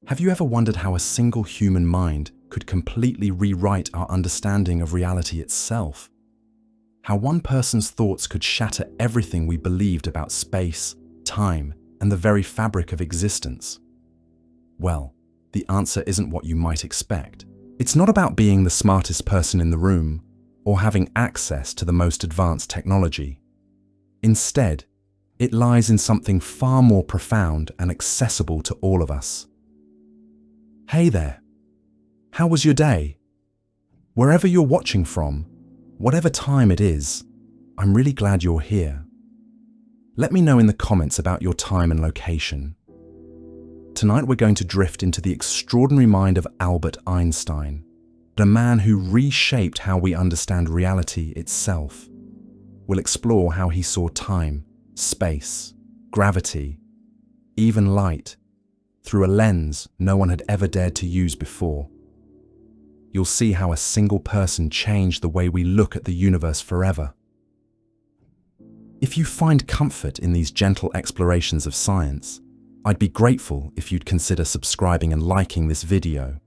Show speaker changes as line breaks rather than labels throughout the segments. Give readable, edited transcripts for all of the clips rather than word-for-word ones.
Have you ever wondered how a single human mind could completely rewrite our understanding of reality itself? How one person's thoughts could shatter everything we believed about space, time, and the very fabric of existence? Well, the answer isn't what you might expect. It's not about being the smartest person in the room or having access to the most advanced technology. Instead, it lies in something far more profound and accessible to all of us. Hey there. How was your day? Wherever you're watching from, whatever time it is, I'm really glad you're here. Let me know in the comments about your time and location. Tonight we're going to drift into the extraordinary mind of Albert Einstein, the man who reshaped how we understand reality itself. We'll explore how he saw time, space, gravity, even light, through a lens no one had ever dared to use before. You'll see how a single person changed the way we look at the universe forever. If you find comfort in these gentle explorations of science, I'd be grateful if you'd consider subscribing and liking this video.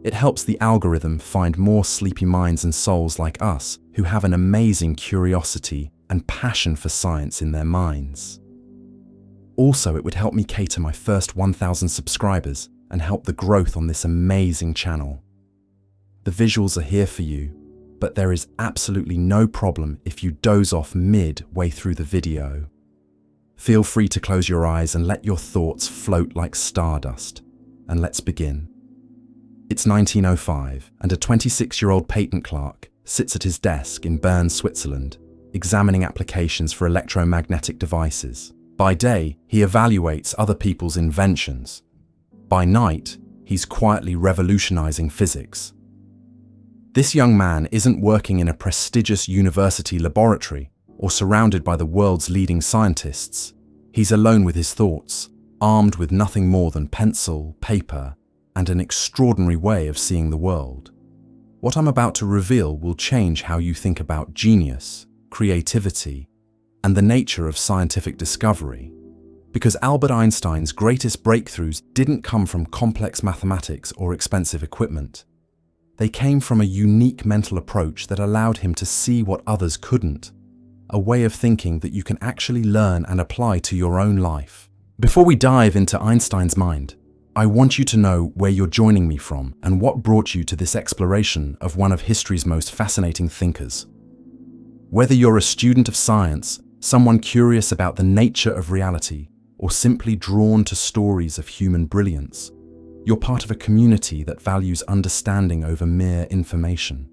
It helps the algorithm find more sleepy minds and souls like us who have an amazing curiosity and passion for science in their minds. Also, it would help me cater my first 1,000 subscribers and help the growth on this amazing channel. The visuals are here for you, but there is absolutely no problem if you doze off midway through the video. Feel free to close your eyes and let your thoughts float like stardust. And let's begin. It's 1905, and a 26-year-old patent clerk sits at his desk in Bern, Switzerland, examining applications for electromagnetic devices. By day, he evaluates other people's inventions. By night, he's quietly revolutionizing physics. This young man isn't working in a prestigious university laboratory or surrounded by the world's leading scientists. He's alone with his thoughts, armed with nothing more than pencil, paper, and an extraordinary way of seeing the world. What I'm about to reveal will change how you think about genius, creativity, and the nature of scientific discovery. Because Albert Einstein's greatest breakthroughs didn't come from complex mathematics or expensive equipment. They came from a unique mental approach that allowed him to see what others couldn't, a way of thinking that you can actually learn and apply to your own life. Before we dive into Einstein's mind, I want you to know where you're joining me from and what brought you to this exploration of one of history's most fascinating thinkers. Whether you're a student of science, someone curious about the nature of reality, or simply drawn to stories of human brilliance, you're part of a community that values understanding over mere information.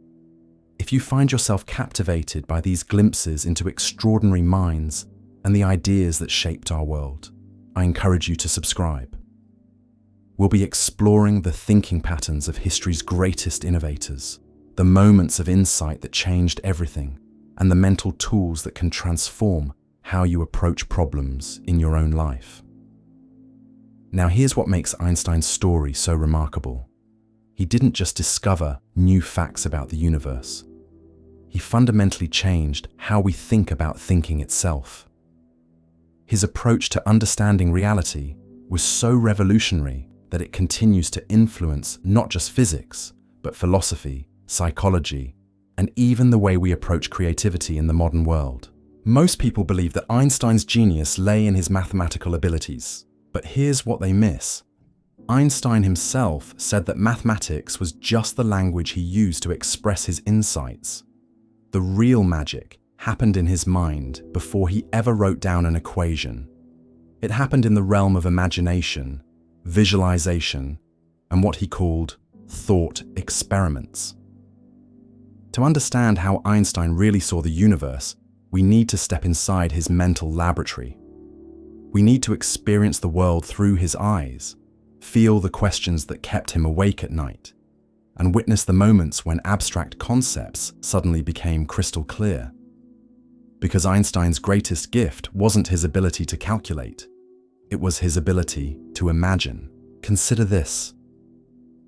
If you find yourself captivated by these glimpses into extraordinary minds and the ideas that shaped our world, I encourage you to subscribe. We'll be exploring the thinking patterns of history's greatest innovators, the moments of insight that changed everything, and the mental tools that can transform how you approach problems in your own life. Now, here's what makes Einstein's story so remarkable. He didn't just discover new facts about the universe. He fundamentally changed how we think about thinking itself. His approach to understanding reality was so revolutionary that it continues to influence not just physics, but philosophy, psychology, and even the way we approach creativity in the modern world. Most people believe that Einstein's genius lay in his mathematical abilities, but here's what they miss. Einstein himself said that mathematics was just the language he used to express his insights. The real magic happened in his mind before he ever wrote down an equation. It happened in the realm of imagination, visualization, and what he called thought experiments. To understand how Einstein really saw the universe, we need to step inside his mental laboratory. We need to experience the world through his eyes, feel the questions that kept him awake at night, and witness the moments when abstract concepts suddenly became crystal clear. Because Einstein's greatest gift wasn't his ability to calculate, it was his ability to imagine. Consider this.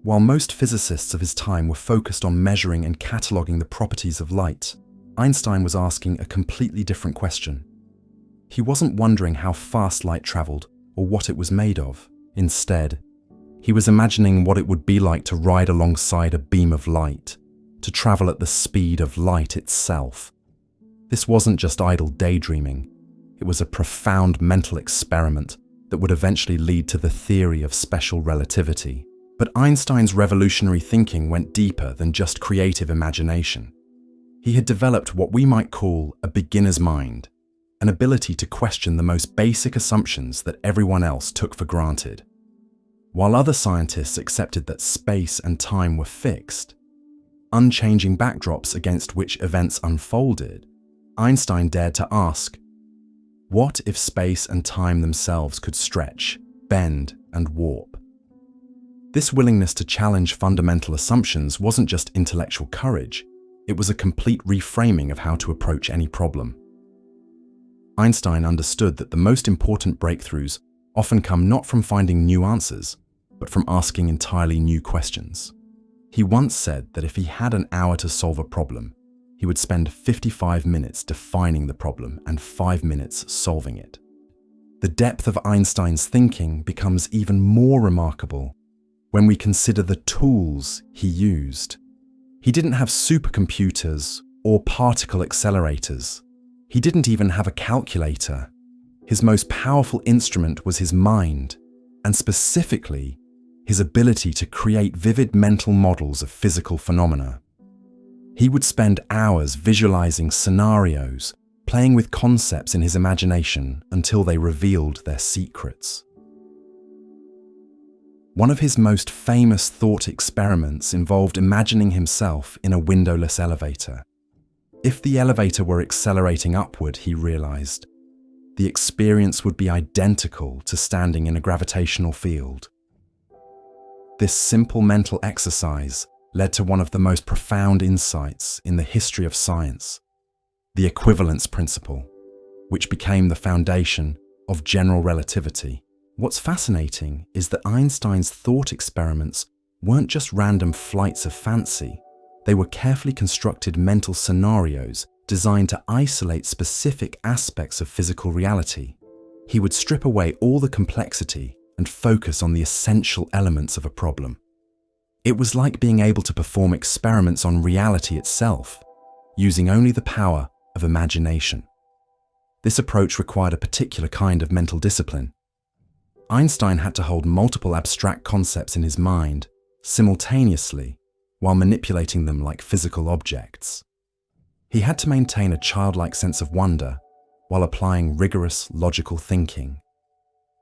While most physicists of his time were focused on measuring and cataloging the properties of light, Einstein was asking a completely different question. He wasn't wondering how fast light traveled or what it was made of. Instead, He was imagining what it would be like to ride alongside a beam of light, to travel at the speed of light itself. This wasn't just idle daydreaming. It was a profound mental experiment that would eventually lead to the theory of special relativity. But Einstein's revolutionary thinking went deeper than just creative imagination. He had developed what we might call a beginner's mind, an ability to question the most basic assumptions that everyone else took for granted. While other scientists accepted that space and time were fixed, unchanging backdrops against which events unfolded, Einstein dared to ask, what if space and time themselves could stretch, bend, and warp? This willingness to challenge fundamental assumptions wasn't just intellectual courage, it was a complete reframing of how to approach any problem. Einstein understood that the most important breakthroughs often come not from finding new answers, but from asking entirely new questions. He once said that if he had an hour to solve a problem, he would spend 55 minutes defining the problem and 5 minutes solving it. The depth of Einstein's thinking becomes even more remarkable when we consider the tools he used. He didn't have supercomputers or particle accelerators. He didn't even have a calculator. His most powerful instrument was his mind, and specifically, his ability to create vivid mental models of physical phenomena. He would spend hours visualizing scenarios, playing with concepts in his imagination until they revealed their secrets. One of his most famous thought experiments involved imagining himself in a windowless elevator. If the elevator were accelerating upward, he realized, the experience would be identical to standing in a gravitational field. This simple mental exercise led to one of the most profound insights in the history of science, the equivalence principle, which became the foundation of general relativity. What's fascinating is that Einstein's thought experiments weren't just random flights of fancy. They were carefully constructed mental scenarios designed to isolate specific aspects of physical reality. He would strip away all the complexity and focus on the essential elements of a problem. It was like being able to perform experiments on reality itself, using only the power of imagination. This approach required a particular kind of mental discipline. Einstein had to hold multiple abstract concepts in his mind simultaneously while manipulating them like physical objects. He had to maintain a childlike sense of wonder while applying rigorous logical thinking.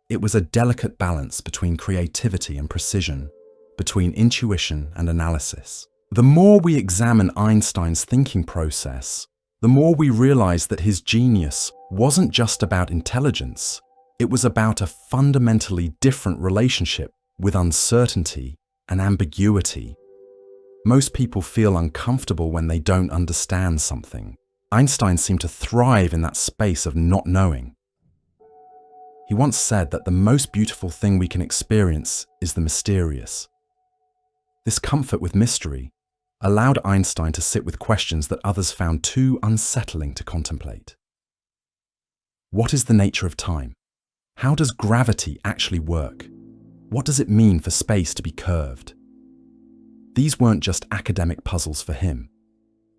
It was a delicate balance between creativity and precision, between intuition and analysis. The more we examine Einstein's thinking process, the more we realize that his genius wasn't just about intelligence. It was about a fundamentally different relationship with uncertainty and ambiguity. Most people feel uncomfortable when they don't understand something. Einstein seemed to thrive in that space of not knowing. He once said that the most beautiful thing we can experience is the mysterious. This comfort with mystery allowed Einstein to sit with questions that others found too unsettling to contemplate. What is the nature of time? How does gravity actually work? What does it mean for space to be curved? These weren't just academic puzzles for him.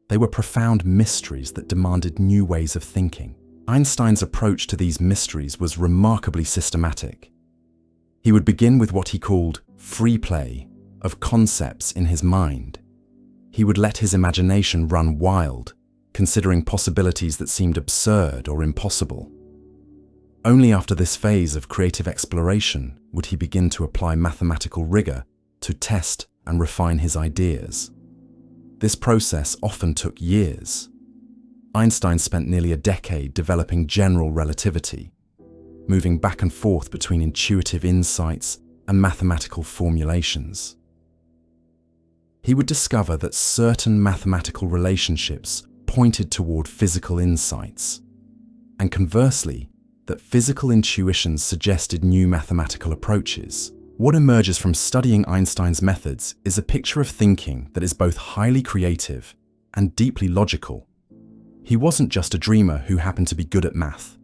They were profound mysteries that demanded new ways of thinking. Einstein's approach to these mysteries was remarkably systematic. He would begin with what he called free play of concepts in his mind. He would let his imagination run wild, considering possibilities that seemed absurd or impossible. Only after this phase of creative exploration would he begin to apply mathematical rigor to test and refine his ideas. This process often took years. Einstein spent nearly a decade developing general relativity, moving back and forth between intuitive insights and mathematical formulations. He would discover that certain mathematical relationships pointed toward physical insights, and conversely, that physical intuitions suggested new mathematical approaches. What emerges from studying Einstein's methods is a picture of thinking that is both highly creative and deeply logical. He wasn't just a dreamer who happened to be good at math,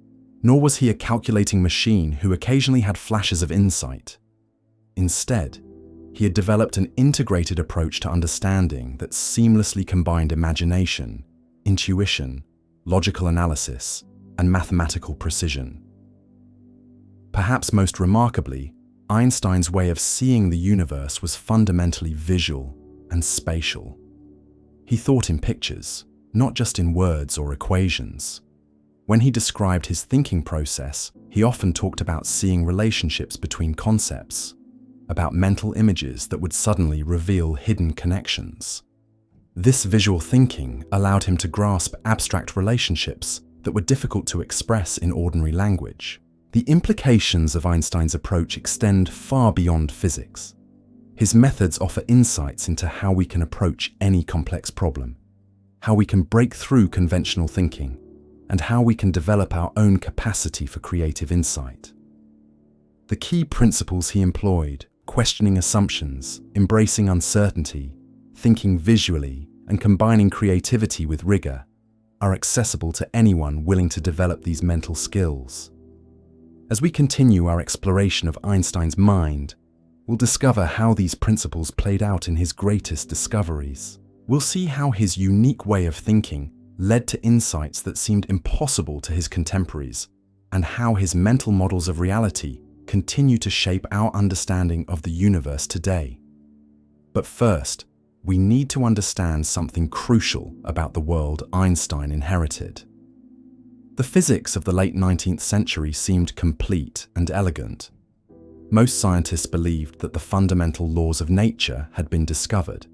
nor was he a calculating machine who occasionally had flashes of insight. Instead, He had developed an integrated approach to understanding that seamlessly combined imagination, intuition, logical analysis, and mathematical precision. Perhaps most remarkably, Einstein's way of seeing the universe was fundamentally visual and spatial. He thought in pictures, not just in words or equations. When he described his thinking process, he often talked about seeing relationships between concepts, about mental images that would suddenly reveal hidden connections. This visual thinking allowed him to grasp abstract relationships that were difficult to express in ordinary language. The implications of Einstein's approach extend far beyond physics. His methods offer insights into how we can approach any complex problem, how we can break through conventional thinking, and how we can develop our own capacity for creative insight. The key principles he employed, questioning assumptions, embracing uncertainty, thinking visually, and combining creativity with rigor, are accessible to anyone willing to develop these mental skills. As we continue our exploration of Einstein's mind, we'll discover how these principles played out in his greatest discoveries. We'll see how his unique way of thinking led to insights that seemed impossible to his contemporaries, and how his mental models of reality continue to shape our understanding of the universe today. But first, we need to understand something crucial about the world Einstein inherited. The physics of the late 19th century seemed complete and elegant. Most scientists believed that the fundamental laws of nature had been discovered,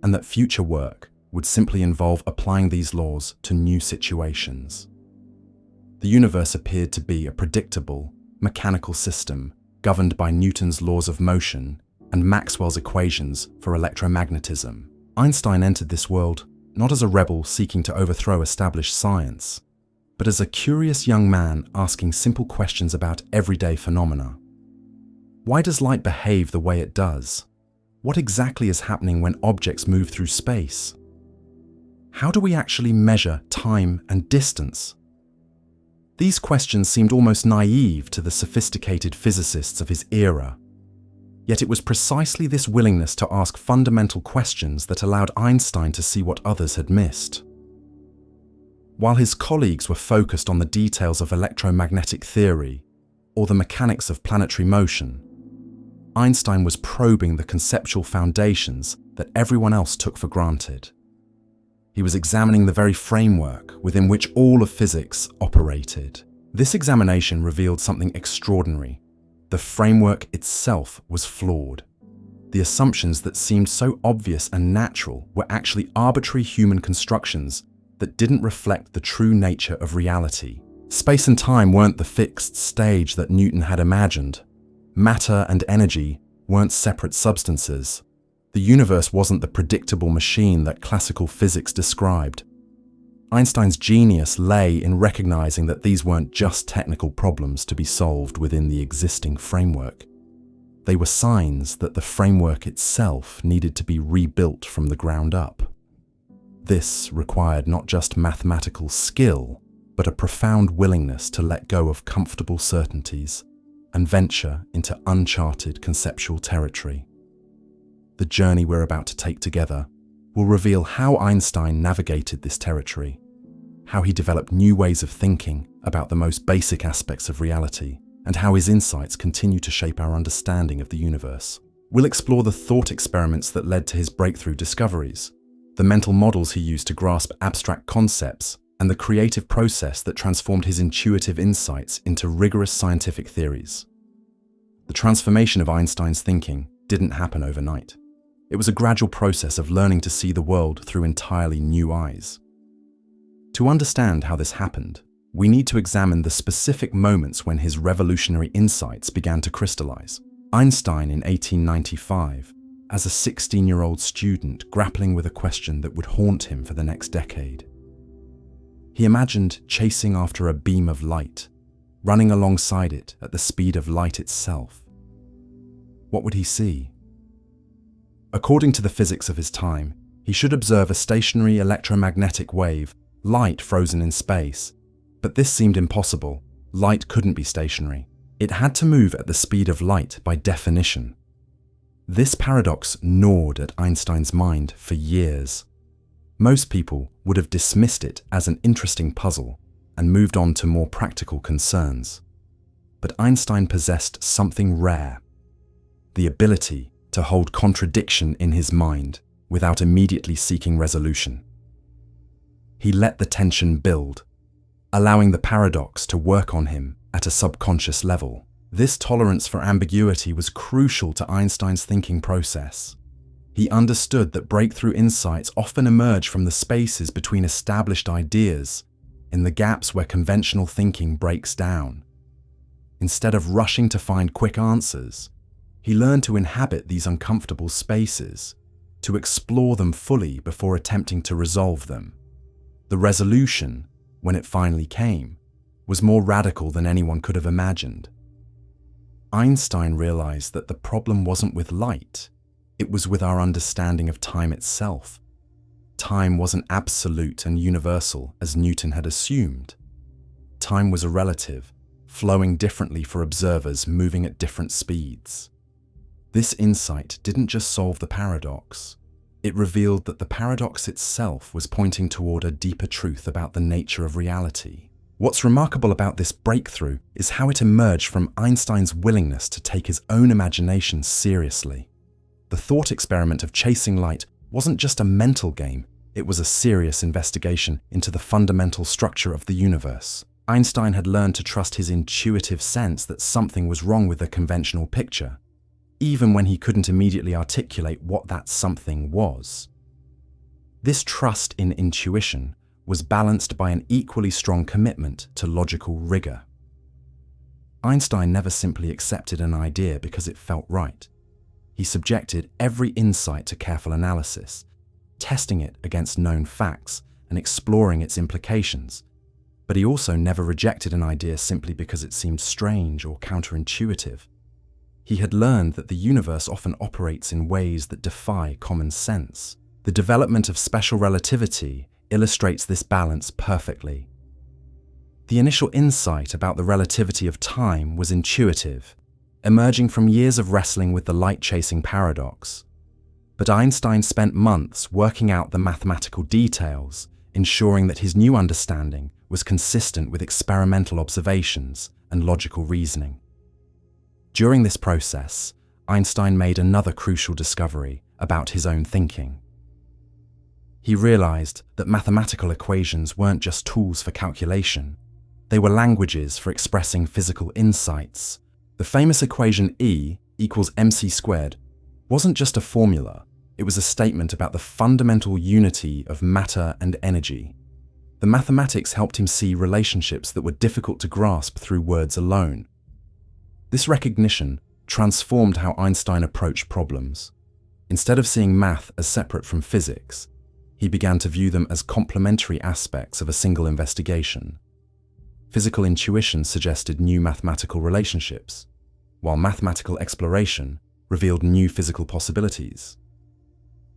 and that future work would simply involve applying these laws to new situations. The universe appeared to be a predictable, mechanical system governed by Newton's laws of motion and Maxwell's equations for electromagnetism. Einstein entered this world not as a rebel seeking to overthrow established science, but as a curious young man asking simple questions about everyday phenomena. Why does light behave the way it does? What exactly is happening when objects move through space? How do we actually measure time and distance? These questions seemed almost naive to the sophisticated physicists of his era. Yet it was precisely this willingness to ask fundamental questions that allowed Einstein to see what others had missed. While his colleagues were focused on the details of electromagnetic theory or the mechanics of planetary motion, Einstein was probing the conceptual foundations that everyone else took for granted. He was examining the very framework within which all of physics operated. This examination revealed something extraordinary. The framework itself was flawed. The assumptions that seemed so obvious and natural were actually arbitrary human constructions that didn't reflect the true nature of reality. Space and time weren't the fixed stage that Newton had imagined. Matter and energy weren't separate substances. The universe wasn't the predictable machine that classical physics described. Einstein's genius lay in recognizing that these weren't just technical problems to be solved within the existing framework. They were signs that the framework itself needed to be rebuilt from the ground up. This required not just mathematical skill, but a profound willingness to let go of comfortable certainties and venture into uncharted conceptual territory. The journey we're about to take together will reveal how Einstein navigated this territory, how he developed new ways of thinking about the most basic aspects of reality, and how his insights continue to shape our understanding of the universe. We'll explore the thought experiments that led to his breakthrough discoveries, the mental models he used to grasp abstract concepts, and the creative process that transformed his intuitive insights into rigorous scientific theories. The transformation of Einstein's thinking didn't happen overnight. It was a gradual process of learning to see the world through entirely new eyes. To understand how this happened, we need to examine the specific moments when his revolutionary insights began to crystallize. Einstein in 1895, as a 16-year-old student grappling with a question that would haunt him for the next decade. He imagined chasing after a beam of light, running alongside it at the speed of light itself. What would he see? According to the physics of his time, he should observe a stationary electromagnetic wave, light frozen in space. But this seemed impossible. Light couldn't be stationary. It had to move at the speed of light by definition. This paradox gnawed at Einstein's mind for years. Most people would have dismissed it as an interesting puzzle and moved on to more practical concerns. But Einstein possessed something rare: the ability to hold contradiction in his mind without immediately seeking resolution. He let the tension build, allowing the paradox to work on him at a subconscious level. This tolerance for ambiguity was crucial to Einstein's thinking process. He understood that breakthrough insights often emerge from the spaces between established ideas, in the gaps where conventional thinking breaks down. Instead of rushing to find quick answers, he learned to inhabit these uncomfortable spaces, to explore them fully before attempting to resolve them. The resolution, when it finally came, was more radical than anyone could have imagined. Einstein realized that the problem wasn't with light, it was with our understanding of time itself. Time wasn't absolute and universal as Newton had assumed. Time was a relative, flowing differently for observers moving at different speeds. This insight didn't just solve the paradox, it revealed that the paradox itself was pointing toward a deeper truth about the nature of reality. What's remarkable about this breakthrough is how it emerged from Einstein's willingness to take his own imagination seriously. The thought experiment of chasing light wasn't just a mental game, it was a serious investigation into the fundamental structure of the universe. Einstein had learned to trust his intuitive sense that something was wrong with the conventional picture, even when he couldn't immediately articulate what that something was. This trust in intuition was balanced by an equally strong commitment to logical rigor. Einstein never simply accepted an idea because it felt right. He subjected every insight to careful analysis, testing it against known facts and exploring its implications. But he also never rejected an idea simply because it seemed strange or counterintuitive. He had learned that the universe often operates in ways that defy common sense. The development of special relativity illustrates this balance perfectly. The initial insight about the relativity of time was intuitive, emerging from years of wrestling with the light-chasing paradox. But Einstein spent months working out the mathematical details, ensuring that his new understanding was consistent with experimental observations and logical reasoning. During this process, Einstein made another crucial discovery about his own thinking. He realized that mathematical equations weren't just tools for calculation, they were languages for expressing physical insights. The famous equation E equals mc squared wasn't just a formula, it was a statement about the fundamental unity of matter and energy. The mathematics helped him see relationships that were difficult to grasp through words alone. This recognition transformed how Einstein approached problems. Instead of seeing math as separate from physics, he began to view them as complementary aspects of a single investigation. Physical intuition suggested new mathematical relationships, while mathematical exploration revealed new physical possibilities.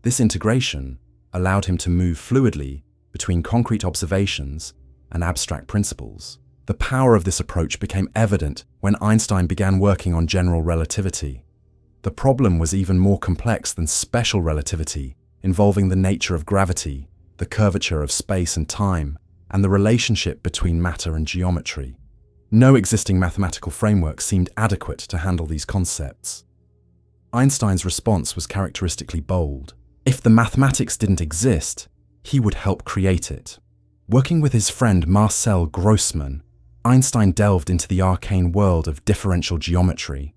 This integration allowed him to move fluidly between concrete observations and abstract principles. The power of this approach became evident when Einstein began working on general relativity. The problem was even more complex than special relativity, involving the nature of gravity, the curvature of space and time, and the relationship between matter and geometry. No existing mathematical framework seemed adequate to handle these concepts. Einstein's response was characteristically bold. If the mathematics didn't exist, he would help create it. Working with his friend Marcel Grossmann, Einstein delved into the arcane world of differential geometry,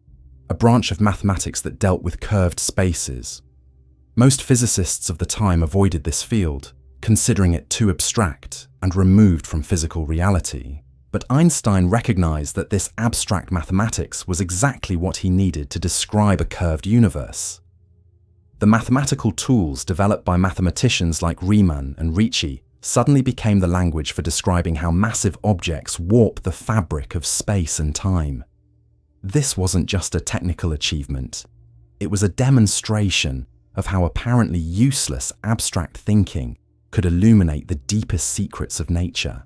a branch of mathematics that dealt with curved spaces. Most physicists of the time avoided this field, considering it too abstract and removed from physical reality. But Einstein recognized that this abstract mathematics was exactly what he needed to describe a curved universe. The mathematical tools developed by mathematicians like Riemann and Ricci suddenly became the language for describing how massive objects warp the fabric of space and time. This wasn't just a technical achievement. It was a demonstration of how apparently useless abstract thinking could illuminate the deepest secrets of nature.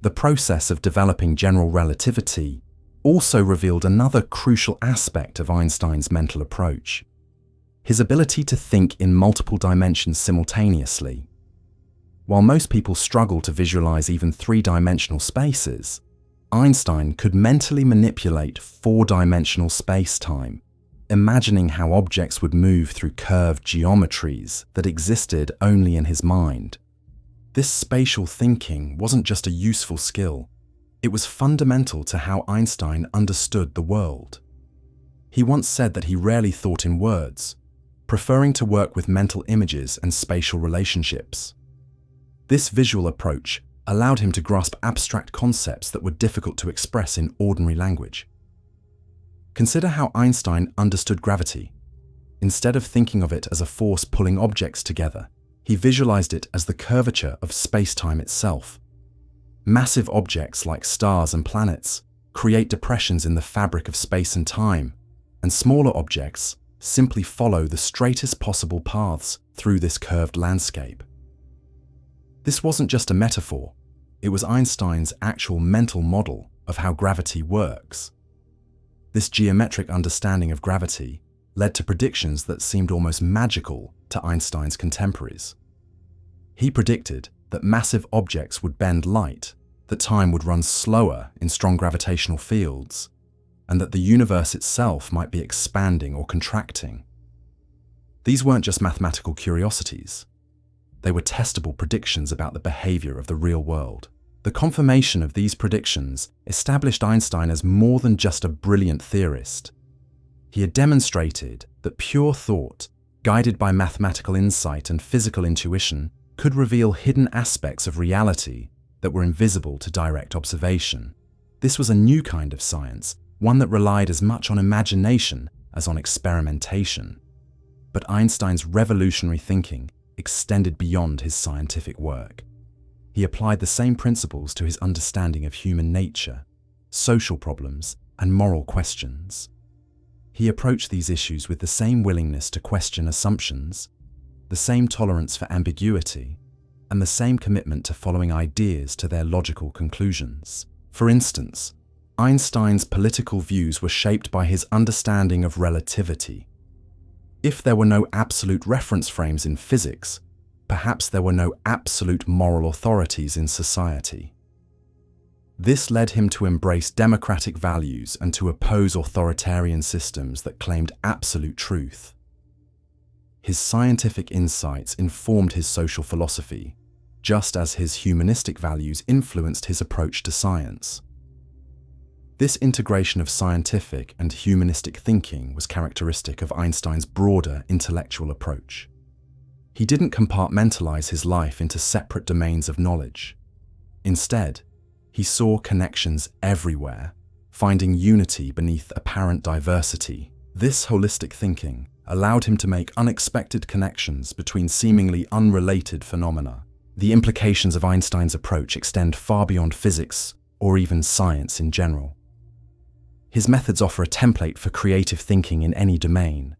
The process of developing general relativity also revealed another crucial aspect of Einstein's mental approach: his ability to think in multiple dimensions simultaneously. While most people struggle to visualize even three-dimensional spaces, Einstein could mentally manipulate four-dimensional space-time, imagining how objects would move through curved geometries that existed only in his mind. This spatial thinking wasn't just a useful skill, it was fundamental to how Einstein understood the world. He once said that he rarely thought in words, preferring to work with mental images and spatial relationships. This visual approach allowed him to grasp abstract concepts that were difficult to express in ordinary language. Consider how Einstein understood gravity. Instead of thinking of it as a force pulling objects together, he visualized it as the curvature of space-time itself. Massive objects like stars and planets create depressions in the fabric of space and time, and smaller objects simply follow the straightest possible paths through this curved landscape. This wasn't just a metaphor, it was Einstein's actual mental model of how gravity works. This geometric understanding of gravity led to predictions that seemed almost magical to Einstein's contemporaries. He predicted that massive objects would bend light, that time would run slower in strong gravitational fields, and that the universe itself might be expanding or contracting. These weren't just mathematical curiosities. They were testable predictions about the behavior of the real world. The confirmation of these predictions established Einstein as more than just a brilliant theorist. He had demonstrated that pure thought, guided by mathematical insight and physical intuition, could reveal hidden aspects of reality that were invisible to direct observation. This was a new kind of science, one that relied as much on imagination as on experimentation. But Einstein's revolutionary thinking extended beyond his scientific work. He applied the same principles to his understanding of human nature, social problems, and moral questions. He approached these issues with the same willingness to question assumptions, the same tolerance for ambiguity, and the same commitment to following ideas to their logical conclusions. For instance, Einstein's political views were shaped by his understanding of relativity. If there were no absolute reference frames in physics, perhaps there were no absolute moral authorities in society. This led him to embrace democratic values and to oppose authoritarian systems that claimed absolute truth. His scientific insights informed his social philosophy, just as his humanistic values influenced his approach to science. This integration of scientific and humanistic thinking was characteristic of Einstein's broader intellectual approach. He didn't compartmentalize his life into separate domains of knowledge. Instead, he saw connections everywhere, finding unity beneath apparent diversity. This holistic thinking allowed him to make unexpected connections between seemingly unrelated phenomena. The implications of Einstein's approach extend far beyond physics or even science in general. His methods offer a template for creative thinking in any domain.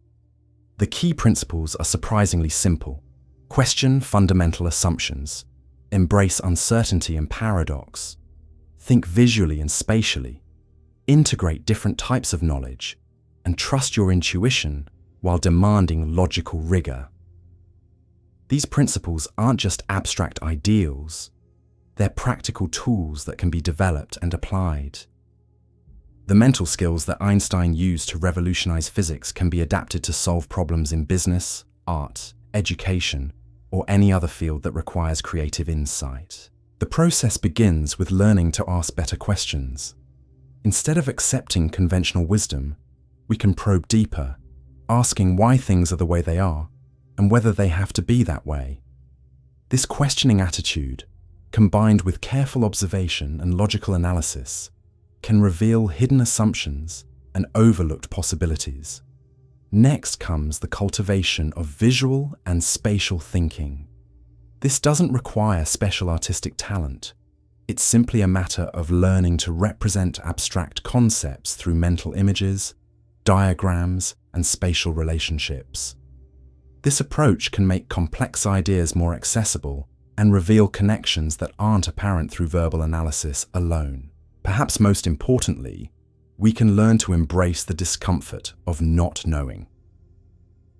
The key principles are surprisingly simple. Question fundamental assumptions, embrace uncertainty and paradox, think visually and spatially, integrate different types of knowledge, and trust your intuition while demanding logical rigor. These principles aren't just abstract ideals, they're practical tools that can be developed and applied. The mental skills that Einstein used to revolutionize physics can be adapted to solve problems in business, art, education, or any other field that requires creative insight. The process begins with learning to ask better questions. Instead of accepting conventional wisdom, we can probe deeper, asking why things are the way they are and whether they have to be that way. This questioning attitude, combined with careful observation and logical analysis, can reveal hidden assumptions and overlooked possibilities. Next comes the cultivation of visual and spatial thinking. This doesn't require special artistic talent. It's simply a matter of learning to represent abstract concepts through mental images, diagrams, and spatial relationships. This approach can make complex ideas more accessible and reveal connections that aren't apparent through verbal analysis alone. Perhaps most importantly, we can learn to embrace the discomfort of not knowing.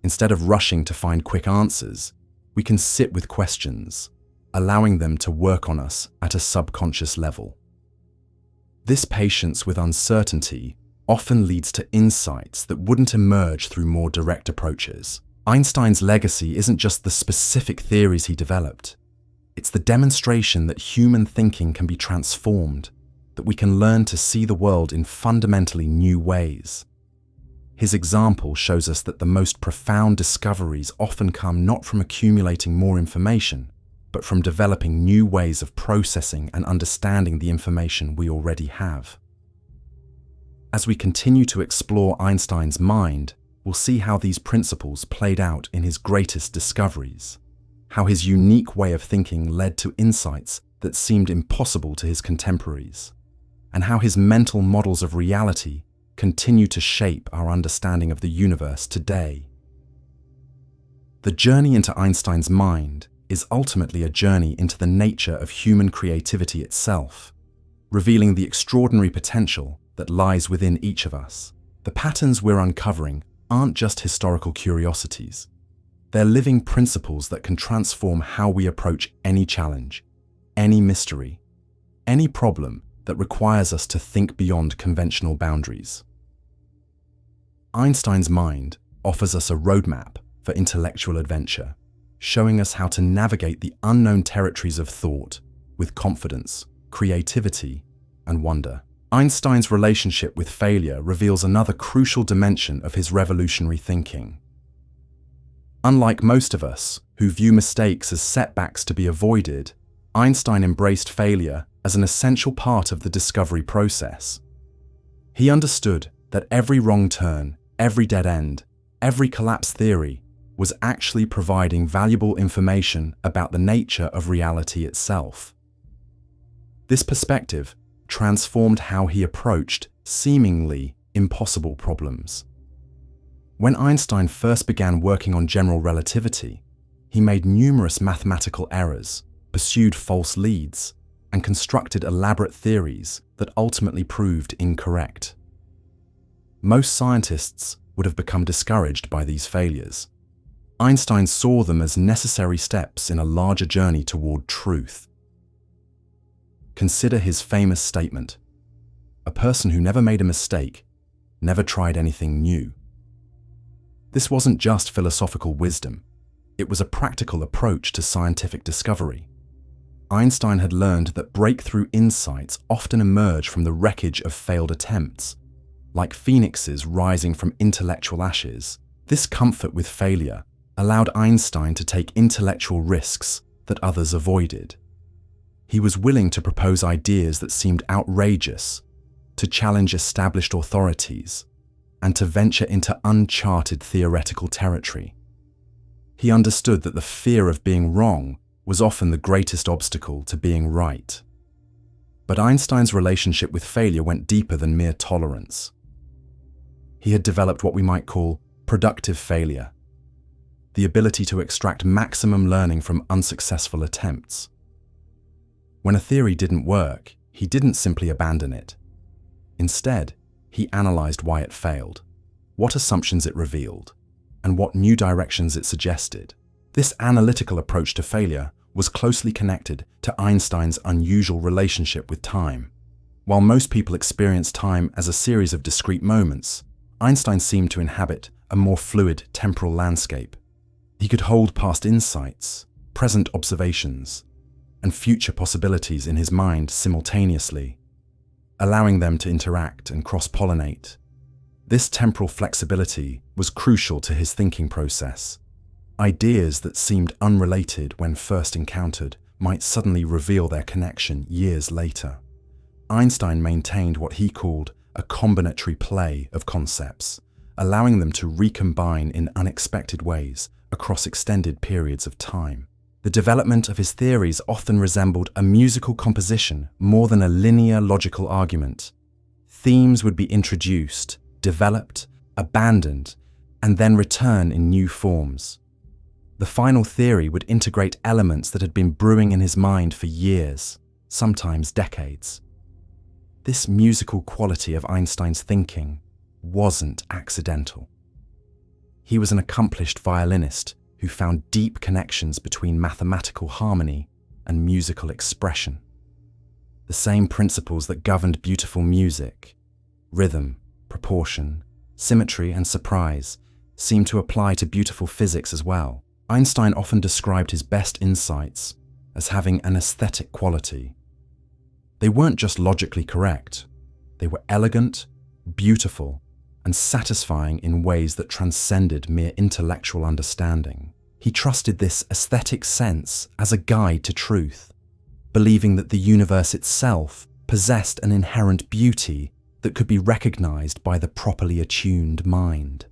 Instead of rushing to find quick answers, we can sit with questions, allowing them to work on us at a subconscious level. This patience with uncertainty often leads to insights that wouldn't emerge through more direct approaches. Einstein's legacy isn't just the specific theories he developed. It's the demonstration that human thinking can be transformed, that we can learn to see the world in fundamentally new ways. His example shows us that the most profound discoveries often come not from accumulating more information, but from developing new ways of processing and understanding the information we already have. As we continue to explore Einstein's mind, we'll see how these principles played out in his greatest discoveries, how his unique way of thinking led to insights that seemed impossible to his contemporaries, and how his mental models of reality continue to shape our understanding of the universe today. The journey into Einstein's mind is ultimately a journey into the nature of human creativity itself, revealing the extraordinary potential that lies within each of us. The patterns we're uncovering aren't just historical curiosities. They're living principles that can transform how we approach any challenge, any mystery, any problem that requires us to think beyond conventional boundaries. Einstein's mind offers us a roadmap for intellectual adventure, showing us how to navigate the unknown territories of thought with confidence, creativity, and wonder. Einstein's relationship with failure reveals another crucial dimension of his revolutionary thinking. Unlike most of us, who view mistakes as setbacks to be avoided, Einstein embraced failure as an essential part of the discovery process. He understood that every wrong turn, every dead end, every collapse theory was actually providing valuable information about the nature of reality itself. This perspective transformed how he approached seemingly impossible problems. When Einstein first began working on general relativity, he made numerous mathematical errors, pursued false leads, and constructed elaborate theories that ultimately proved incorrect. Most scientists would have become discouraged by these failures. Einstein saw them as necessary steps in a larger journey toward truth. Consider his famous statement, "A person who never made a mistake never tried anything new." This wasn't just philosophical wisdom, it was a practical approach to scientific discovery. Einstein had learned that breakthrough insights often emerge from the wreckage of failed attempts, like phoenixes rising from intellectual ashes. This comfort with failure allowed Einstein to take intellectual risks that others avoided. He was willing to propose ideas that seemed outrageous, to challenge established authorities, and to venture into uncharted theoretical territory. He understood that the fear of being wrong was often the greatest obstacle to being right. But Einstein's relationship with failure went deeper than mere tolerance. He had developed what we might call productive failure, the ability to extract maximum learning from unsuccessful attempts. When a theory didn't work, he didn't simply abandon it. Instead, he analyzed why it failed, what assumptions it revealed, and what new directions it suggested. This analytical approach to failure was closely connected to Einstein's unusual relationship with time. While most people experience time as a series of discrete moments, Einstein seemed to inhabit a more fluid temporal landscape. He could hold past insights, present observations, and future possibilities in his mind simultaneously, allowing them to interact and cross-pollinate. This temporal flexibility was crucial to his thinking process. Ideas that seemed unrelated when first encountered might suddenly reveal their connection years later. Einstein maintained what he called a combinatory play of concepts, allowing them to recombine in unexpected ways across extended periods of time. The development of his theories often resembled a musical composition more than a linear logical argument. Themes would be introduced, developed, abandoned, and then return in new forms. The final theory would integrate elements that had been brewing in his mind for years, sometimes decades. This musical quality of Einstein's thinking wasn't accidental. He was an accomplished violinist who found deep connections between mathematical harmony and musical expression. The same principles that governed beautiful music, rhythm, proportion, symmetry, and surprise, seemed to apply to beautiful physics as well. Einstein often described his best insights as having an aesthetic quality. They weren't just logically correct, they were elegant, beautiful, and satisfying in ways that transcended mere intellectual understanding. He trusted this aesthetic sense as a guide to truth, believing that the universe itself possessed an inherent beauty that could be recognized by the properly attuned mind.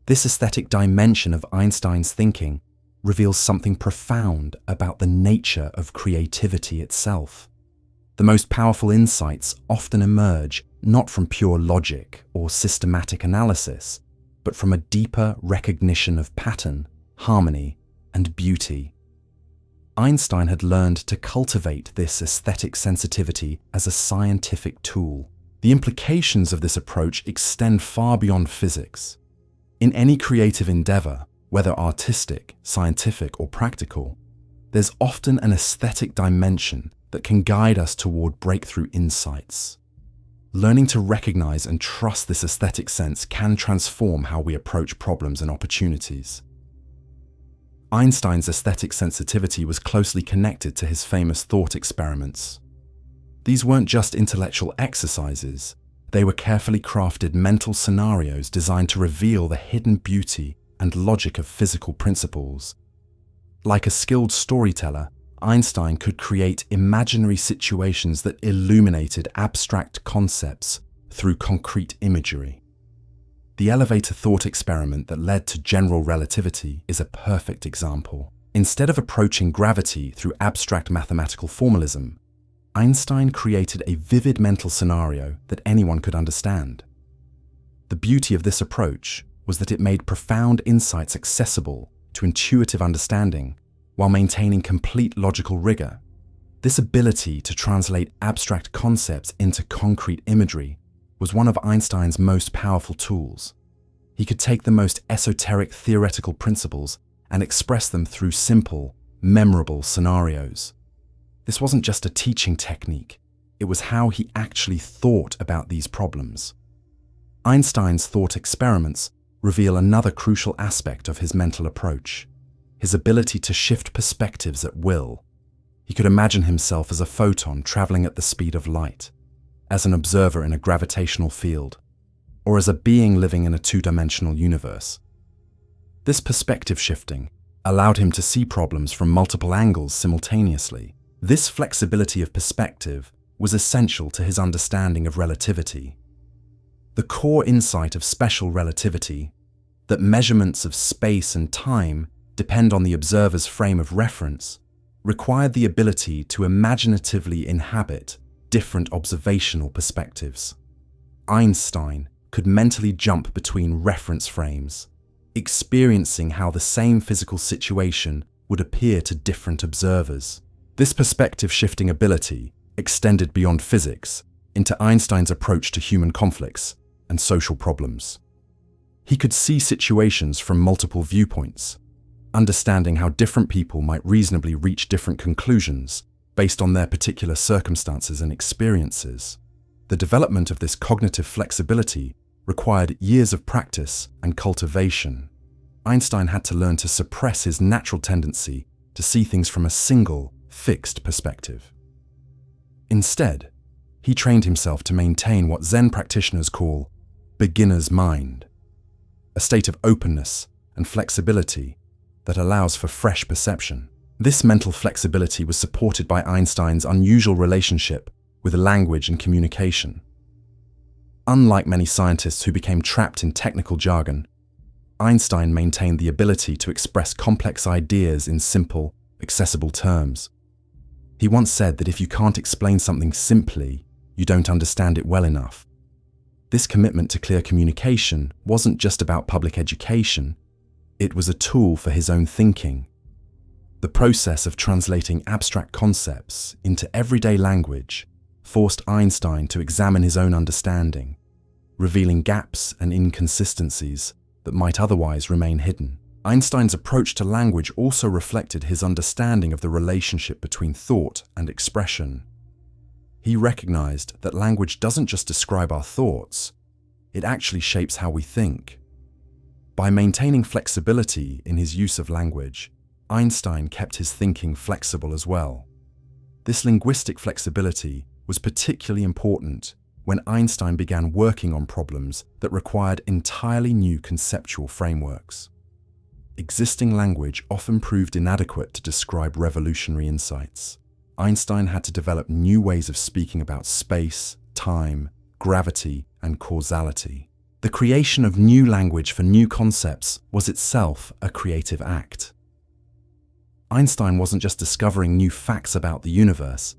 This aesthetic dimension of Einstein's thinking reveals something profound about the nature of creativity itself. The most powerful insights often emerge not from pure logic or systematic analysis, but from a deeper recognition of pattern, harmony, and beauty. Einstein had learned to cultivate this aesthetic sensitivity as a scientific tool. The implications of this approach extend far beyond physics. In any creative endeavor, whether artistic, scientific, or practical, there's often an aesthetic dimension that can guide us toward breakthrough insights. Learning to recognize and trust this aesthetic sense can transform how we approach problems and opportunities. Einstein's aesthetic sensitivity was closely connected to his famous thought experiments. These weren't just intellectual exercises, they were carefully crafted mental scenarios designed to reveal the hidden beauty and logic of physical principles. Like a skilled storyteller, Einstein could create imaginary situations that illuminated abstract concepts through concrete imagery. The elevator thought experiment that led to general relativity is a perfect example. Instead of approaching gravity through abstract mathematical formalism, Einstein created a vivid mental scenario that anyone could understand. The beauty of this approach was that it made profound insights accessible to intuitive understanding while maintaining complete logical rigor. This ability to translate abstract concepts into concrete imagery was one of Einstein's most powerful tools. He could take the most esoteric theoretical principles and express them through simple, memorable scenarios. This wasn't just a teaching technique, it was how he actually thought about these problems. Einstein's thought experiments reveal another crucial aspect of his mental approach: his ability to shift perspectives at will. He could imagine himself as a photon traveling at the speed of light, as an observer in a gravitational field, or as a being living in a two-dimensional universe. This perspective shifting allowed him to see problems from multiple angles simultaneously. This flexibility of perspective was essential to his understanding of relativity. The core insight of special relativity, that measurements of space and time depend on the observer's frame of reference, required the ability to imaginatively inhabit different observational perspectives. Einstein could mentally jump between reference frames, experiencing how the same physical situation would appear to different observers. This perspective-shifting ability extended beyond physics into Einstein's approach to human conflicts and social problems. He could see situations from multiple viewpoints, understanding how different people might reasonably reach different conclusions based on their particular circumstances and experiences. The development of this cognitive flexibility required years of practice and cultivation. Einstein had to learn to suppress his natural tendency to see things from a single, fixed perspective. Instead, he trained himself to maintain what Zen practitioners call beginner's mind, a state of openness and flexibility that allows for fresh perception. This mental flexibility was supported by Einstein's unusual relationship with language and communication. Unlike many scientists who became trapped in technical jargon, Einstein maintained the ability to express complex ideas in simple, accessible terms. He once said that if you can't explain something simply, you don't understand it well enough. This commitment to clear communication wasn't just about public education, it was a tool for his own thinking. The process of translating abstract concepts into everyday language forced Einstein to examine his own understanding, revealing gaps and inconsistencies that might otherwise remain hidden. Einstein's approach to language also reflected his understanding of the relationship between thought and expression. He recognized that language doesn't just describe our thoughts, it actually shapes how we think. By maintaining flexibility in his use of language, Einstein kept his thinking flexible as well. This linguistic flexibility was particularly important when Einstein began working on problems that required entirely new conceptual frameworks. Existing language often proved inadequate to describe revolutionary insights. Einstein had to develop new ways of speaking about space, time, gravity, and causality. The creation of new language for new concepts was itself a creative act. Einstein wasn't just discovering new facts about the universe,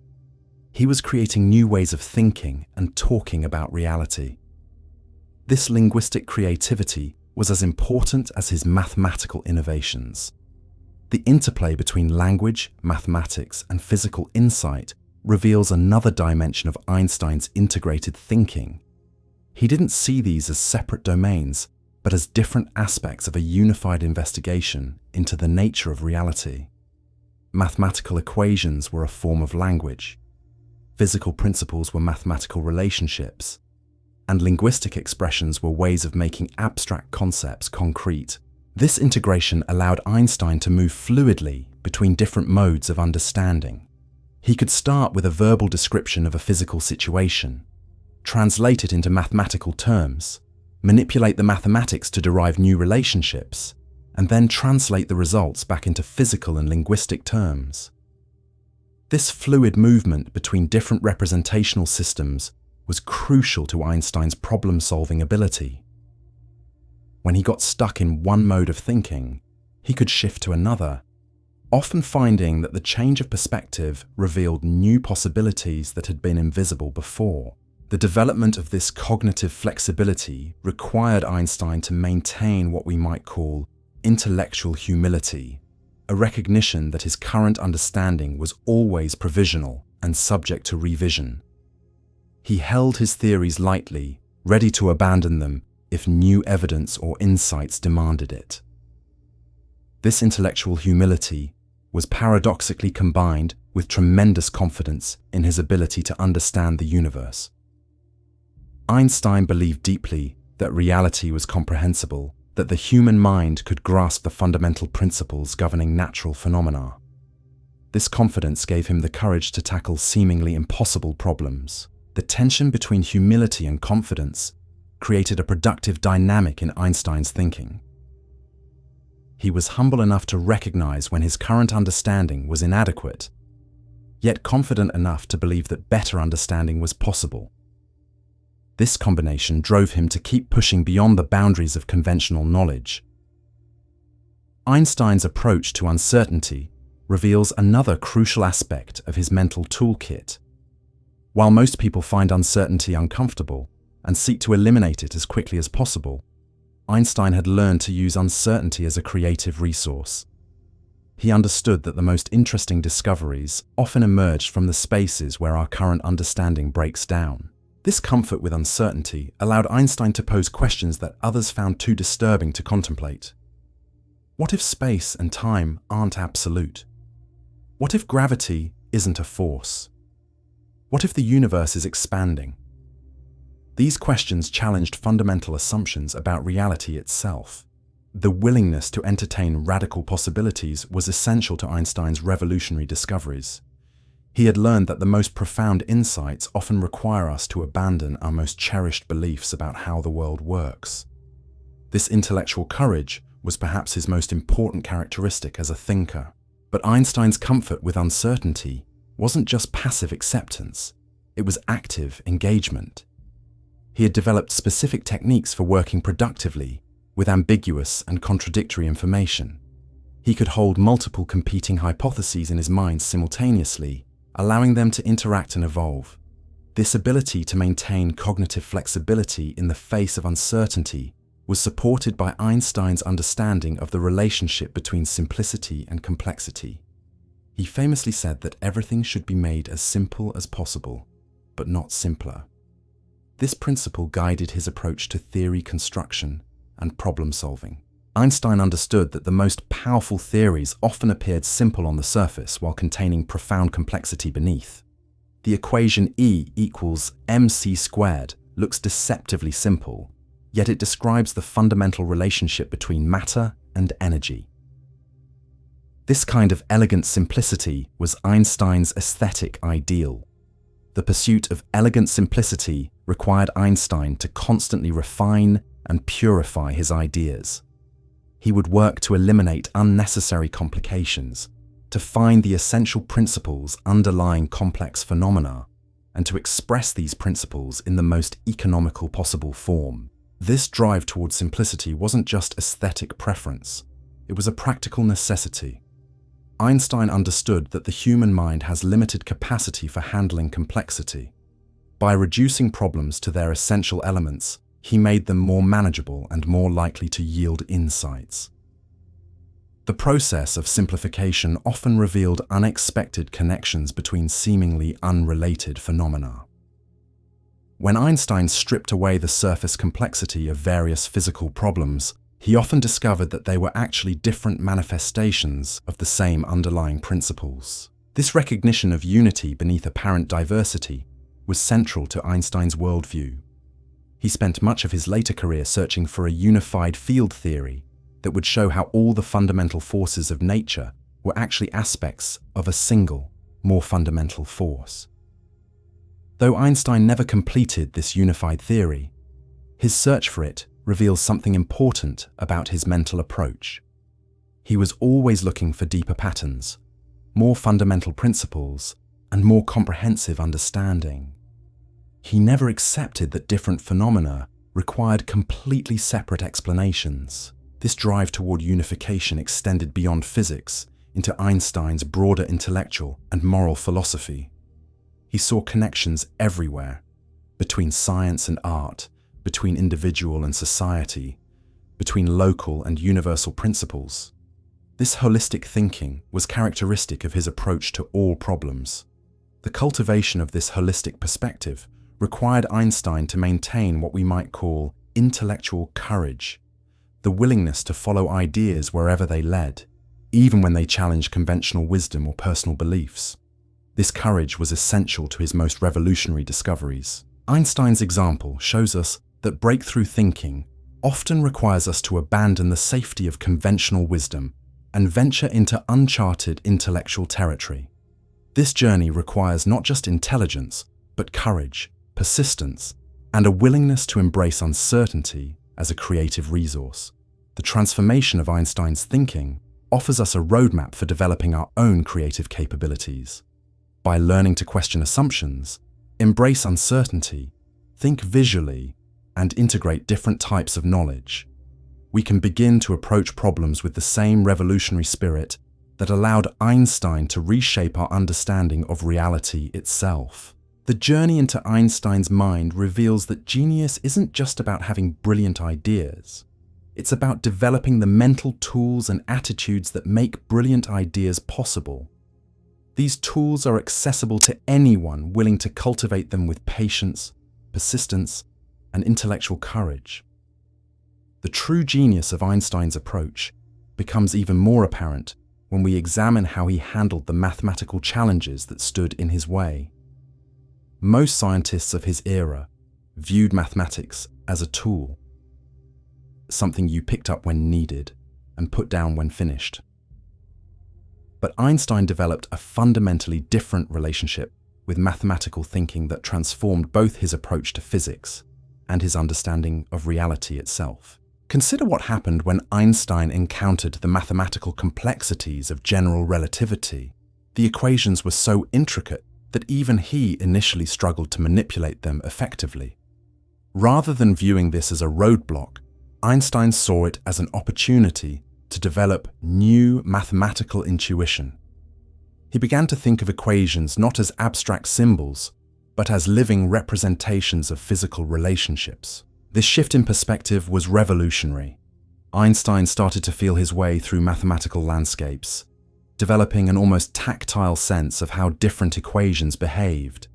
he was creating new ways of thinking and talking about reality. This linguistic creativity was as important as his mathematical innovations. The interplay between language, mathematics, and physical insight reveals another dimension of Einstein's integrated thinking. He didn't see these as separate domains, but as different aspects of a unified investigation into the nature of reality. Mathematical equations were a form of language. Physical principles were mathematical relationships, and linguistic expressions were ways of making abstract concepts concrete. This integration allowed Einstein to move fluidly between different modes of understanding. He could start with a verbal description of a physical situation, translate it into mathematical terms, manipulate the mathematics to derive new relationships, and then translate the results back into physical and linguistic terms. This fluid movement between different representational systems was crucial to Einstein's problem-solving ability. When he got stuck in one mode of thinking, he could shift to another, often finding that the change of perspective revealed new possibilities that had been invisible before. The development of this cognitive flexibility required Einstein to maintain what we might call intellectual humility, a recognition that his current understanding was always provisional and subject to revision. He held his theories lightly, ready to abandon them if new evidence or insights demanded it. This intellectual humility was paradoxically combined with tremendous confidence in his ability to understand the universe. Einstein believed deeply that reality was comprehensible, that the human mind could grasp the fundamental principles governing natural phenomena. This confidence gave him the courage to tackle seemingly impossible problems. The tension between humility and confidence created a productive dynamic in Einstein's thinking. He was humble enough to recognize when his current understanding was inadequate, yet confident enough to believe that better understanding was possible. This combination drove him to keep pushing beyond the boundaries of conventional knowledge. Einstein's approach to uncertainty reveals another crucial aspect of his mental toolkit. While most people find uncertainty uncomfortable and seek to eliminate it as quickly as possible, Einstein had learned to use uncertainty as a creative resource. He understood that the most interesting discoveries often emerged from the spaces where our current understanding breaks down. This comfort with uncertainty allowed Einstein to pose questions that others found too disturbing to contemplate. What if space and time aren't absolute? What if gravity isn't a force? What if the universe is expanding? These questions challenged fundamental assumptions about reality itself. The willingness to entertain radical possibilities was essential to Einstein's revolutionary discoveries. He had learned that the most profound insights often require us to abandon our most cherished beliefs about how the world works. This intellectual courage was perhaps his most important characteristic as a thinker. But Einstein's comfort with uncertainty wasn't just passive acceptance, it was active engagement. He had developed specific techniques for working productively with ambiguous and contradictory information. He could hold multiple competing hypotheses in his mind simultaneously, allowing them to interact and evolve. This ability to maintain cognitive flexibility in the face of uncertainty was supported by Einstein's understanding of the relationship between simplicity and complexity. He famously said that everything should be made as simple as possible, but not simpler. This principle guided his approach to theory construction and problem solving. Einstein understood that the most powerful theories often appeared simple on the surface while containing profound complexity beneath. The equation E equals mc squared looks deceptively simple, yet it describes the fundamental relationship between matter and energy. This kind of elegant simplicity was Einstein's aesthetic ideal. The pursuit of elegant simplicity required Einstein to constantly refine and purify his ideas. He would work to eliminate unnecessary complications, to find the essential principles underlying complex phenomena, and to express these principles in the most economical possible form. This drive towards simplicity wasn't just aesthetic preference, it was a practical necessity. Einstein understood that the human mind has limited capacity for handling complexity. By reducing problems to their essential elements, he made them more manageable and more likely to yield insights. The process of simplification often revealed unexpected connections between seemingly unrelated phenomena. When Einstein stripped away the surface complexity of various physical problems, he often discovered that they were actually different manifestations of the same underlying principles. This recognition of unity beneath apparent diversity was central to Einstein's worldview. He spent much of his later career searching for a unified field theory that would show how all the fundamental forces of nature were actually aspects of a single, more fundamental force. Though Einstein never completed this unified theory, his search for it reveals something important about his mental approach. He was always looking for deeper patterns, more fundamental principles, and more comprehensive understanding. He never accepted that different phenomena required completely separate explanations. This drive toward unification extended beyond physics into Einstein's broader intellectual and moral philosophy. He saw connections everywhere, between science and art, between individual and society, between local and universal principles. This holistic thinking was characteristic of his approach to all problems. The cultivation of this holistic perspective required Einstein to maintain what we might call intellectual courage, the willingness to follow ideas wherever they led, even when they challenged conventional wisdom or personal beliefs. This courage was essential to his most revolutionary discoveries. Einstein's example shows us that breakthrough thinking often requires us to abandon the safety of conventional wisdom and venture into uncharted intellectual territory. This journey requires not just intelligence, but courage, persistence, and a willingness to embrace uncertainty as a creative resource. The transformation of Einstein's thinking offers us a roadmap for developing our own creative capabilities. By learning to question assumptions, embrace uncertainty, think visually, and integrate different types of knowledge, we can begin to approach problems with the same revolutionary spirit that allowed Einstein to reshape our understanding of reality itself. The journey into Einstein's mind reveals that genius isn't just about having brilliant ideas. It's about developing the mental tools and attitudes that make brilliant ideas possible. These tools are accessible to anyone willing to cultivate them with patience, persistence, and intellectual courage. The true genius of Einstein's approach becomes even more apparent when we examine how he handled the mathematical challenges that stood in his way. Most scientists of his era viewed mathematics as a tool, something you picked up when needed and put down when finished. But Einstein developed a fundamentally different relationship with mathematical thinking that transformed both his approach to physics and his understanding of reality itself. Consider what happened when Einstein encountered the mathematical complexities of general relativity. The equations were so intricate that even he initially struggled to manipulate them effectively. Rather than viewing this as a roadblock, Einstein saw it as an opportunity to develop new mathematical intuition. He began to think of equations not as abstract symbols, but as living representations of physical relationships. This shift in perspective was revolutionary. Einstein started to feel his way through mathematical landscapes, developing an almost tactile sense of how different equations behaved.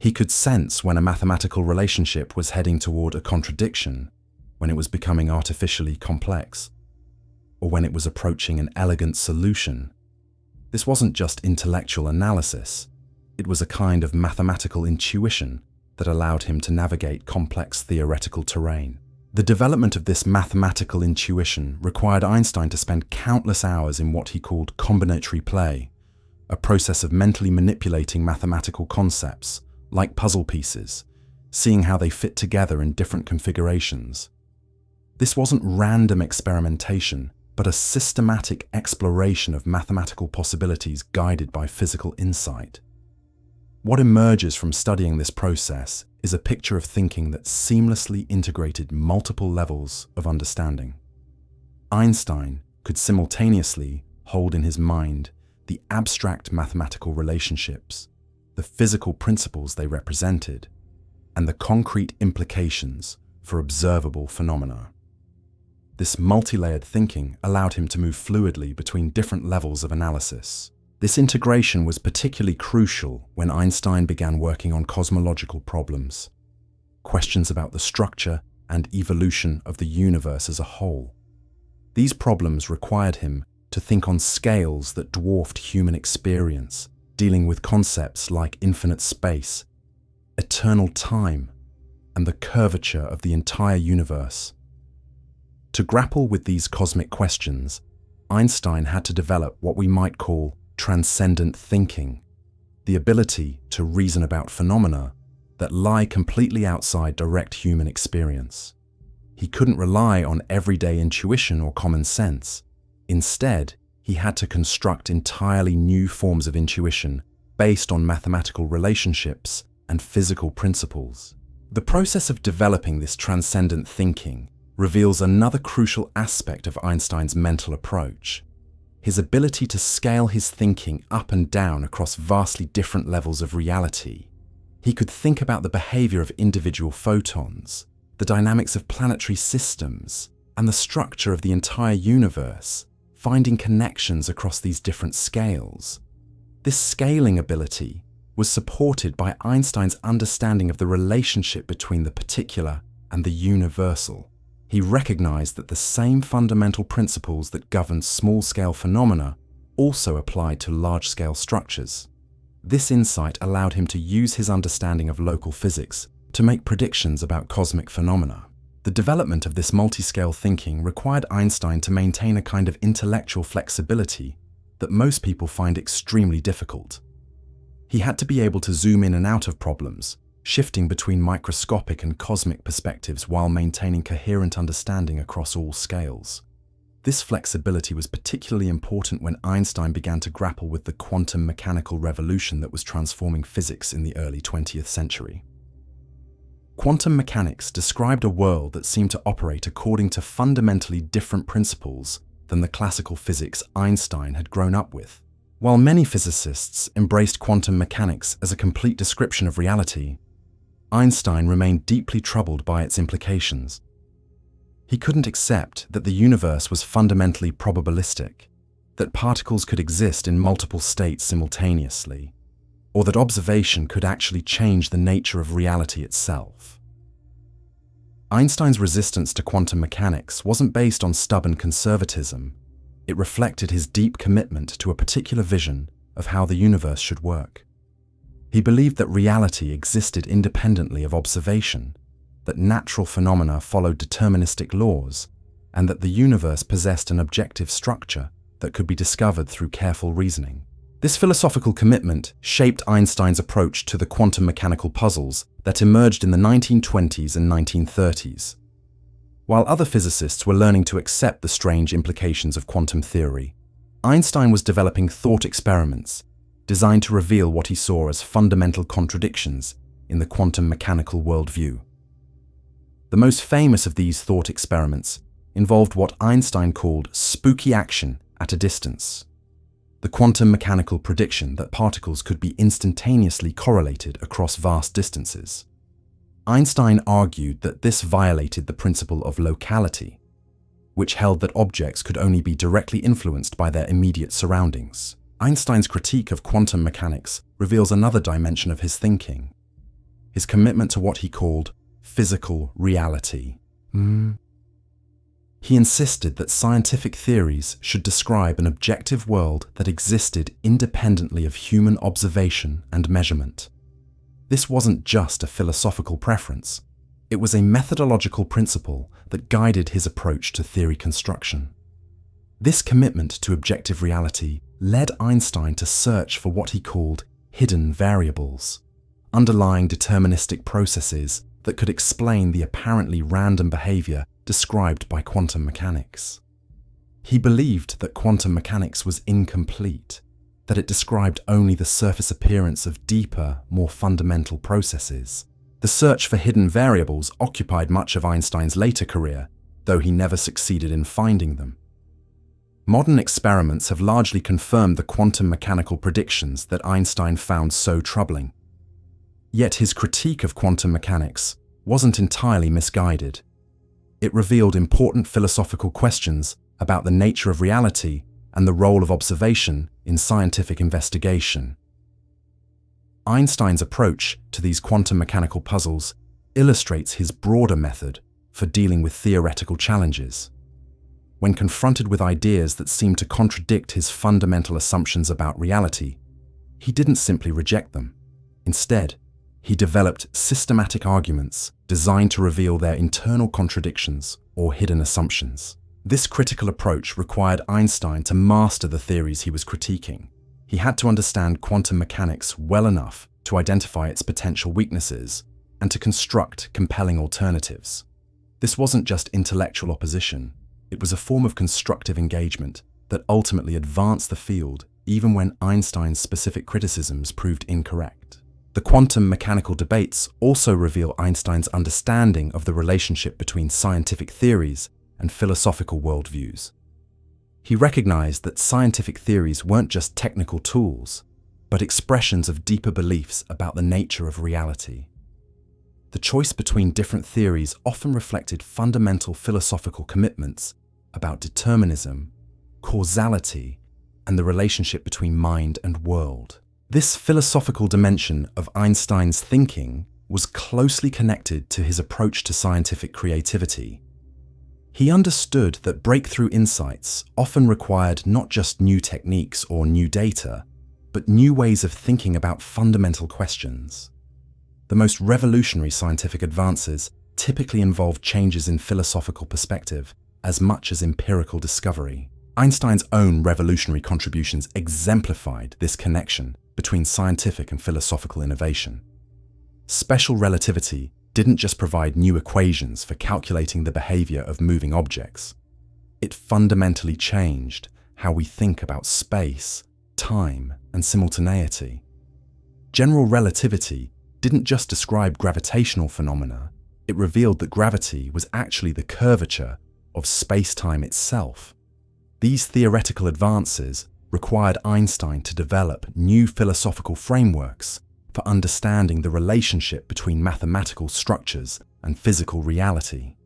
He could sense when a mathematical relationship was heading toward a contradiction, when it was becoming artificially complex, or when it was approaching an elegant solution. This wasn't just intellectual analysis, it was a kind of mathematical intuition that allowed him to navigate complex theoretical terrain. The development of this mathematical intuition required Einstein to spend countless hours in what he called combinatory play, a process of mentally manipulating mathematical concepts, like puzzle pieces, seeing how they fit together in different configurations. This wasn't random experimentation, but a systematic exploration of mathematical possibilities guided by physical insight. What emerges from studying this process is a picture of thinking that seamlessly integrated multiple levels of understanding. Einstein could simultaneously hold in his mind the abstract mathematical relationships, the physical principles they represented, and the concrete implications for observable phenomena. This multi-layered thinking allowed him to move fluidly between different levels of analysis. This integration was particularly crucial when Einstein began working on cosmological problems, questions about the structure and evolution of the universe as a whole. These problems required him to think on scales that dwarfed human experience, dealing with concepts like infinite space, eternal time, and the curvature of the entire universe. To grapple with these cosmic questions, Einstein had to develop what we might call transcendent thinking, the ability to reason about phenomena that lie completely outside direct human experience. He couldn't rely on everyday intuition or common sense. Instead, he had to construct entirely new forms of intuition based on mathematical relationships and physical principles. The process of developing this transcendent thinking reveals another crucial aspect of Einstein's mental approach: his ability to scale his thinking up and down across vastly different levels of reality. He could think about the behavior of individual photons, the dynamics of planetary systems, and the structure of the entire universe, finding connections across these different scales. This scaling ability was supported by Einstein's understanding of the relationship between the particular and the universal. He recognized that the same fundamental principles that govern small-scale phenomena also applied to large-scale structures. This insight allowed him to use his understanding of local physics to make predictions about cosmic phenomena. The development of this multi-scale thinking required Einstein to maintain a kind of intellectual flexibility that most people find extremely difficult. He had to be able to zoom in and out of problems, shifting between microscopic and cosmic perspectives while maintaining coherent understanding across all scales. This flexibility was particularly important when Einstein began to grapple with the quantum mechanical revolution that was transforming physics in the early 20th century. Quantum mechanics described a world that seemed to operate according to fundamentally different principles than the classical physics Einstein had grown up with. While many physicists embraced quantum mechanics as a complete description of reality, Einstein remained deeply troubled by its implications. He couldn't accept that the universe was fundamentally probabilistic, that particles could exist in multiple states simultaneously, or that observation could actually change the nature of reality itself. Einstein's resistance to quantum mechanics wasn't based on stubborn conservatism. It reflected his deep commitment to a particular vision of how the universe should work. He believed that reality existed independently of observation, that natural phenomena followed deterministic laws, and that the universe possessed an objective structure that could be discovered through careful reasoning. This philosophical commitment shaped Einstein's approach to the quantum mechanical puzzles that emerged in the 1920s and 1930s. While other physicists were learning to accept the strange implications of quantum theory, Einstein was developing thought experiments designed to reveal what he saw as fundamental contradictions in the quantum mechanical worldview. The most famous of these thought experiments involved what Einstein called spooky action at a distance, the quantum mechanical prediction that particles could be instantaneously correlated across vast distances. Einstein argued that this violated the principle of locality, which held that objects could only be directly influenced by their immediate surroundings. Einstein's critique of quantum mechanics reveals another dimension of his thinking. his commitment to what he called physical reality. He insisted that scientific theories should describe an objective world that existed independently of human observation and measurement. This wasn't just a philosophical preference. It was a methodological principle that guided his approach to theory construction. This commitment to objective reality led Einstein to search for what he called hidden variables, underlying deterministic processes that could explain the apparently random behavior described by quantum mechanics. He believed that quantum mechanics was incomplete, that it described only the surface appearance of deeper, more fundamental processes. The search for hidden variables occupied much of Einstein's later career, though he never succeeded in finding them. Modern experiments have largely confirmed the quantum mechanical predictions that Einstein found so troubling. Yet his critique of quantum mechanics wasn't entirely misguided. It revealed important philosophical questions about the nature of reality and the role of observation in scientific investigation. Einstein's approach to these quantum mechanical puzzles illustrates his broader method for dealing with theoretical challenges. When confronted with ideas that seemed to contradict his fundamental assumptions about reality, he didn't simply reject them. Instead, he developed systematic arguments designed to reveal their internal contradictions or hidden assumptions. This critical approach required Einstein to master the theories he was critiquing. He had to understand quantum mechanics well enough to identify its potential weaknesses and to construct compelling alternatives. This wasn't just intellectual opposition. It was a form of constructive engagement that ultimately advanced the field even when Einstein's specific criticisms proved incorrect. The quantum mechanical debates also reveal Einstein's understanding of the relationship between scientific theories and philosophical worldviews. He recognized that scientific theories weren't just technical tools, but expressions of deeper beliefs about the nature of reality. The choice between different theories often reflected fundamental philosophical commitments about determinism, causality, and the relationship between mind and world. This philosophical dimension of Einstein's thinking was closely connected to his approach to scientific creativity. He understood that breakthrough insights often required not just new techniques or new data, but new ways of thinking about fundamental questions. The most revolutionary scientific advances typically involve changes in philosophical perspective as much as empirical discovery. Einstein's own revolutionary contributions exemplified this connection between scientific and philosophical innovation. Special relativity didn't just provide new equations for calculating the behavior of moving objects. It fundamentally changed how we think about space, time, and simultaneity. General relativity didn't just describe gravitational phenomena, it revealed that gravity was actually the curvature of space-time itself. These theoretical advances required Einstein to develop new philosophical frameworks for understanding the relationship between mathematical structures and physical reality.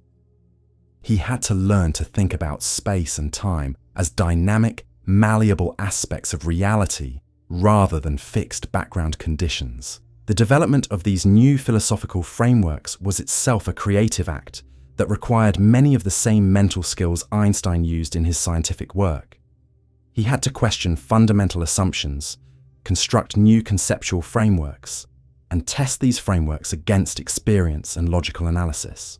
He had to learn to think about space and time as dynamic, malleable aspects of reality rather than fixed background conditions. The development of these new philosophical frameworks was itself a creative act that required many of the same mental skills Einstein used in his scientific work. He had to question fundamental assumptions, construct new conceptual frameworks, and test these frameworks against experience and logical analysis.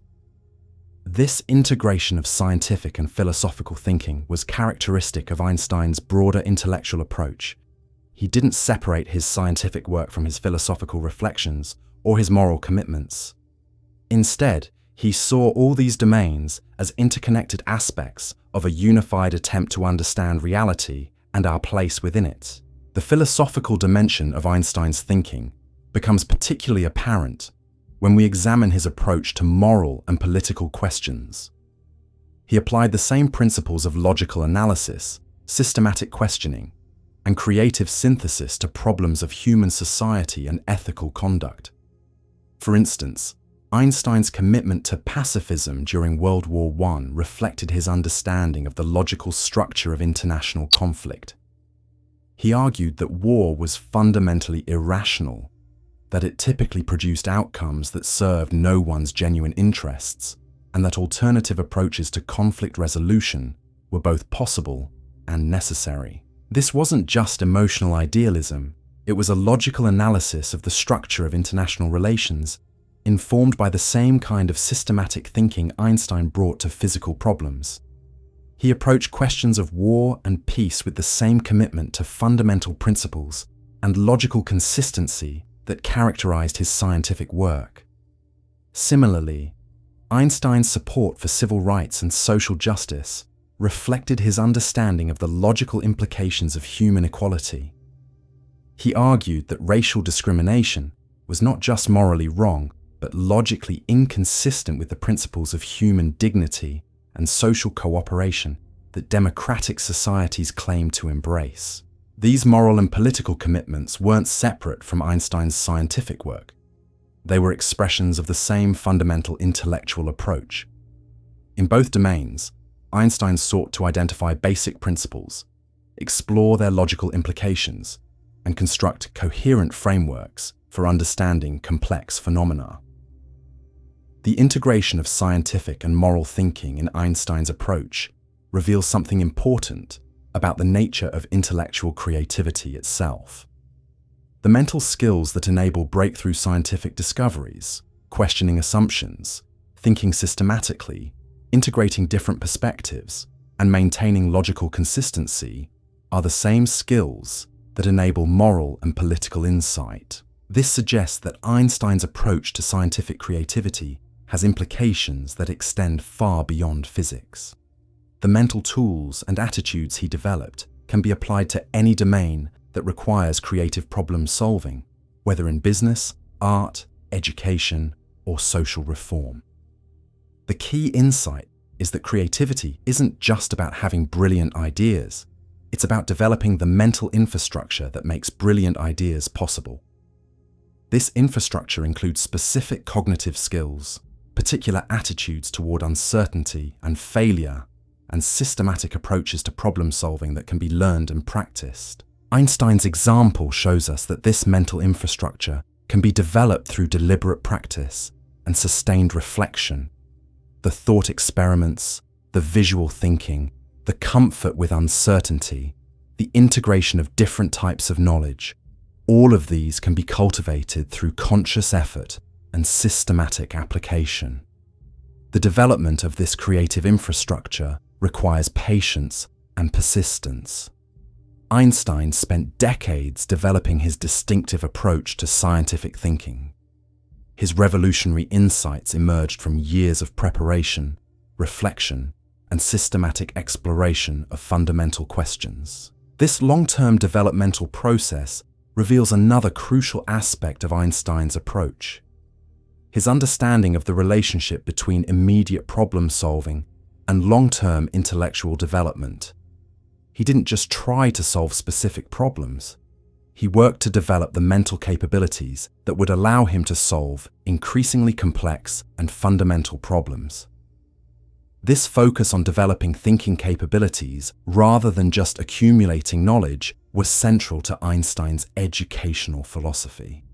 This integration of scientific and philosophical thinking was characteristic of Einstein's broader intellectual approach. He didn't separate his scientific work from his philosophical reflections or his moral commitments. Instead, he saw all these domains as interconnected aspects of a unified attempt to understand reality and our place within it. The philosophical dimension of Einstein's thinking becomes particularly apparent when we examine his approach to moral and political questions. He applied the same principles of logical analysis, systematic questioning, and creative synthesis to problems of human society and ethical conduct. For instance, Einstein's commitment to pacifism during World War I reflected his understanding of the logical structure of international conflict. He argued that war was fundamentally irrational, that it typically produced outcomes that served no one's genuine interests, and that alternative approaches to conflict resolution were both possible and necessary. This wasn't just emotional idealism, it was a logical analysis of the structure of international relations, informed by the same kind of systematic thinking Einstein brought to physical problems. He approached questions of war and peace with the same commitment to fundamental principles and logical consistency that characterized his scientific work. Similarly, Einstein's support for civil rights and social justice reflected his understanding of the logical implications of human equality. He argued that racial discrimination was not just morally wrong, but logically inconsistent with the principles of human dignity and social cooperation that democratic societies claim to embrace. These moral and political commitments weren't separate from Einstein's scientific work. They were expressions of the same fundamental intellectual approach. In both domains, Einstein sought to identify basic principles, explore their logical implications, and construct coherent frameworks for understanding complex phenomena. The integration of scientific and moral thinking in Einstein's approach reveals something important about the nature of intellectual creativity itself. The mental skills that enable breakthrough scientific discoveries, questioning assumptions, thinking systematically, integrating different perspectives, and maintaining logical consistency are the same skills that enable moral and political insight. This suggests that Einstein's approach to scientific creativity has implications that extend far beyond physics. The mental tools and attitudes he developed can be applied to any domain that requires creative problem solving, whether in business, art, education, or social reform. The key insight is that creativity isn't just about having brilliant ideas. It's about developing the mental infrastructure that makes brilliant ideas possible. This infrastructure includes specific cognitive skills, particular attitudes toward uncertainty and failure, and systematic approaches to problem solving that can be learned and practiced. Einstein's example shows us that this mental infrastructure can be developed through deliberate practice and sustained reflection. The thought experiments, the visual thinking, the comfort with uncertainty, the integration of different types of knowledge, all of these can be cultivated through conscious effort and systematic application. The development of this creative infrastructure requires patience and persistence. Einstein spent decades developing his distinctive approach to scientific thinking. His revolutionary insights emerged from years of preparation, reflection, and systematic exploration of fundamental questions. This long-term developmental process reveals another crucial aspect of Einstein's approach: his understanding of the relationship between immediate problem solving and long-term intellectual development. He didn't just try to solve specific problems. He worked to develop the mental capabilities that would allow him to solve increasingly complex and fundamental problems. This focus on developing thinking capabilities rather than just accumulating knowledge was central to Einstein's educational philosophy.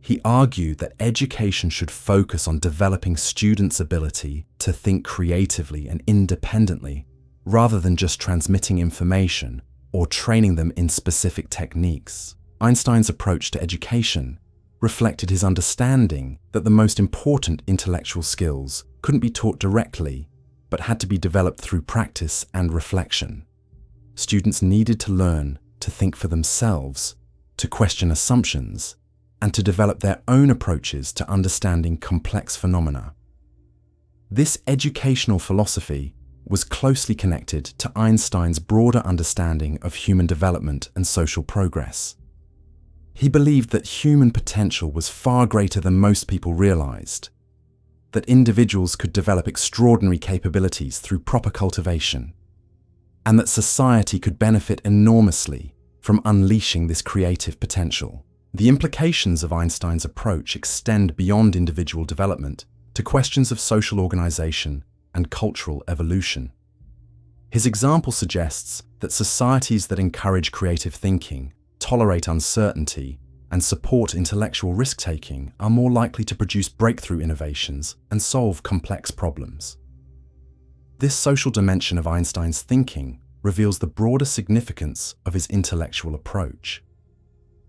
He argued that education should focus on developing students' ability to think creatively and independently, rather than just transmitting information or training them in specific techniques. Einstein's approach to education reflected his understanding that the most important intellectual skills couldn't be taught directly, but had to be developed through practice and reflection. Students needed to learn to think for themselves, to question assumptions, and to develop their own approaches to understanding complex phenomena. This educational philosophy was closely connected to Einstein's broader understanding of human development and social progress. He believed that human potential was far greater than most people realized, that individuals could develop extraordinary capabilities through proper cultivation, and that society could benefit enormously from unleashing this creative potential. The implications of Einstein's approach extend beyond individual development to questions of social organization and cultural evolution. His example suggests that societies that encourage creative thinking, tolerate uncertainty, and support intellectual risk-taking are more likely to produce breakthrough innovations and solve complex problems. This social dimension of Einstein's thinking reveals the broader significance of his intellectual approach.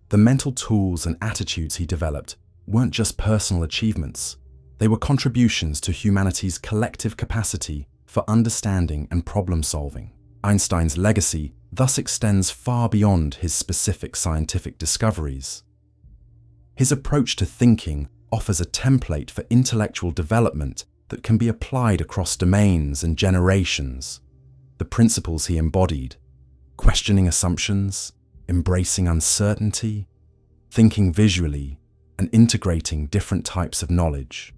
The mental tools and attitudes he developed weren't just personal achievements, they were contributions to humanity's collective capacity for understanding and problem-solving. Einstein's legacy thus extends far beyond his specific scientific discoveries. His approach to thinking offers a template for intellectual development that can be applied across domains and generations. The principles he embodied, questioning assumptions, embracing uncertainty, thinking visually, and integrating different types of knowledge,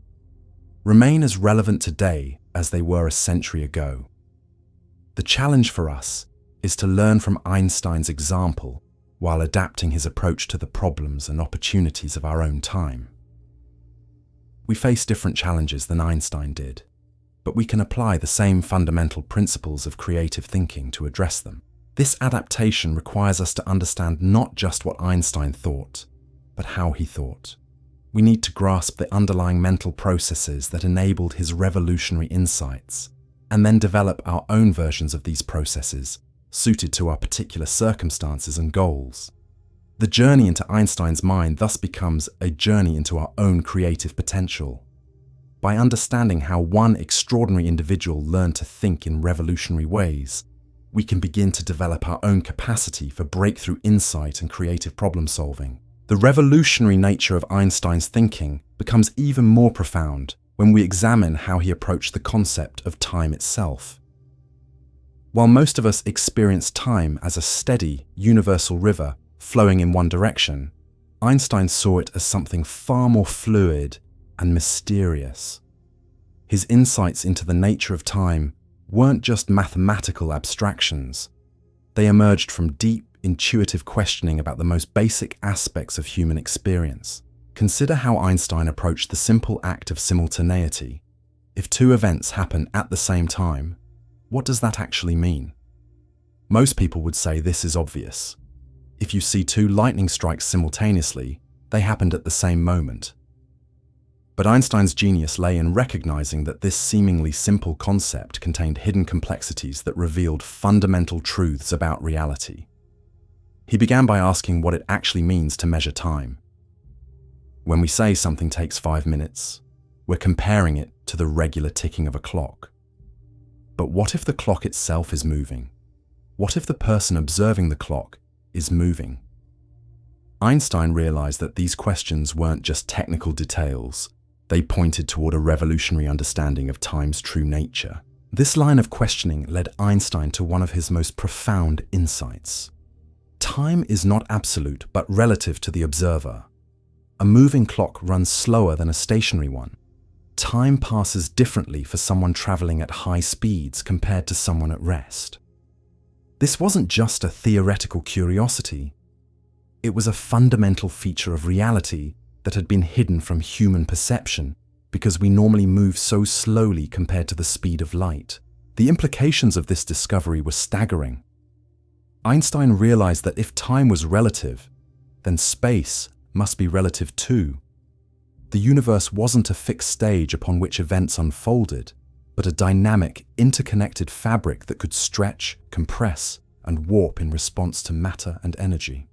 remain as relevant today as they were a century ago. The challenge for us is to learn from Einstein's example while adapting his approach to the problems and opportunities of our own time. We face different challenges than Einstein did, but we can apply the same fundamental principles of creative thinking to address them. This adaptation requires us to understand not just what Einstein thought, but how he thought. We need to grasp the underlying mental processes that enabled his revolutionary insights, and then develop our own versions of these processes, suited to our particular circumstances and goals. The journey into Einstein's mind thus becomes a journey into our own creative potential. By understanding how one extraordinary individual learned to think in revolutionary ways, we can begin to develop our own capacity for breakthrough insight and creative problem-solving. The revolutionary nature of Einstein's thinking becomes even more profound when we examine how he approached the concept of time itself. While most of us experience time as a steady, universal river flowing in one direction, Einstein saw it as something far more fluid and mysterious. His insights into the nature of time weren't just mathematical abstractions. They emerged from deep, intuitive questioning about the most basic aspects of human experience. Consider how Einstein approached the simple act of simultaneity. If two events happen at the same time, what does that actually mean? Most people would say this is obvious. If you see two lightning strikes simultaneously, they happened at the same moment. But Einstein's genius lay in recognizing that this seemingly simple concept contained hidden complexities that revealed fundamental truths about reality. He began by asking what it actually means to measure time. When we say something takes 5 minutes, we're comparing it to the regular ticking of a clock. But what if the clock itself is moving? What if the person observing the clock is moving? Einstein realized that these questions weren't just technical details. They pointed toward a revolutionary understanding of time's true nature. This line of questioning led Einstein to one of his most profound insights. Time is not absolute, but relative to the observer. A moving clock runs slower than a stationary one. Time passes differently for someone traveling at high speeds compared to someone at rest. This wasn't just a theoretical curiosity. It was a fundamental feature of reality that had been hidden from human perception because we normally move so slowly compared to the speed of light. The implications of this discovery were staggering. Einstein realized that if time was relative, then space must be relative too. The universe wasn't a fixed stage upon which events unfolded, but a dynamic, interconnected fabric that could stretch, compress, and warp in response to matter and energy.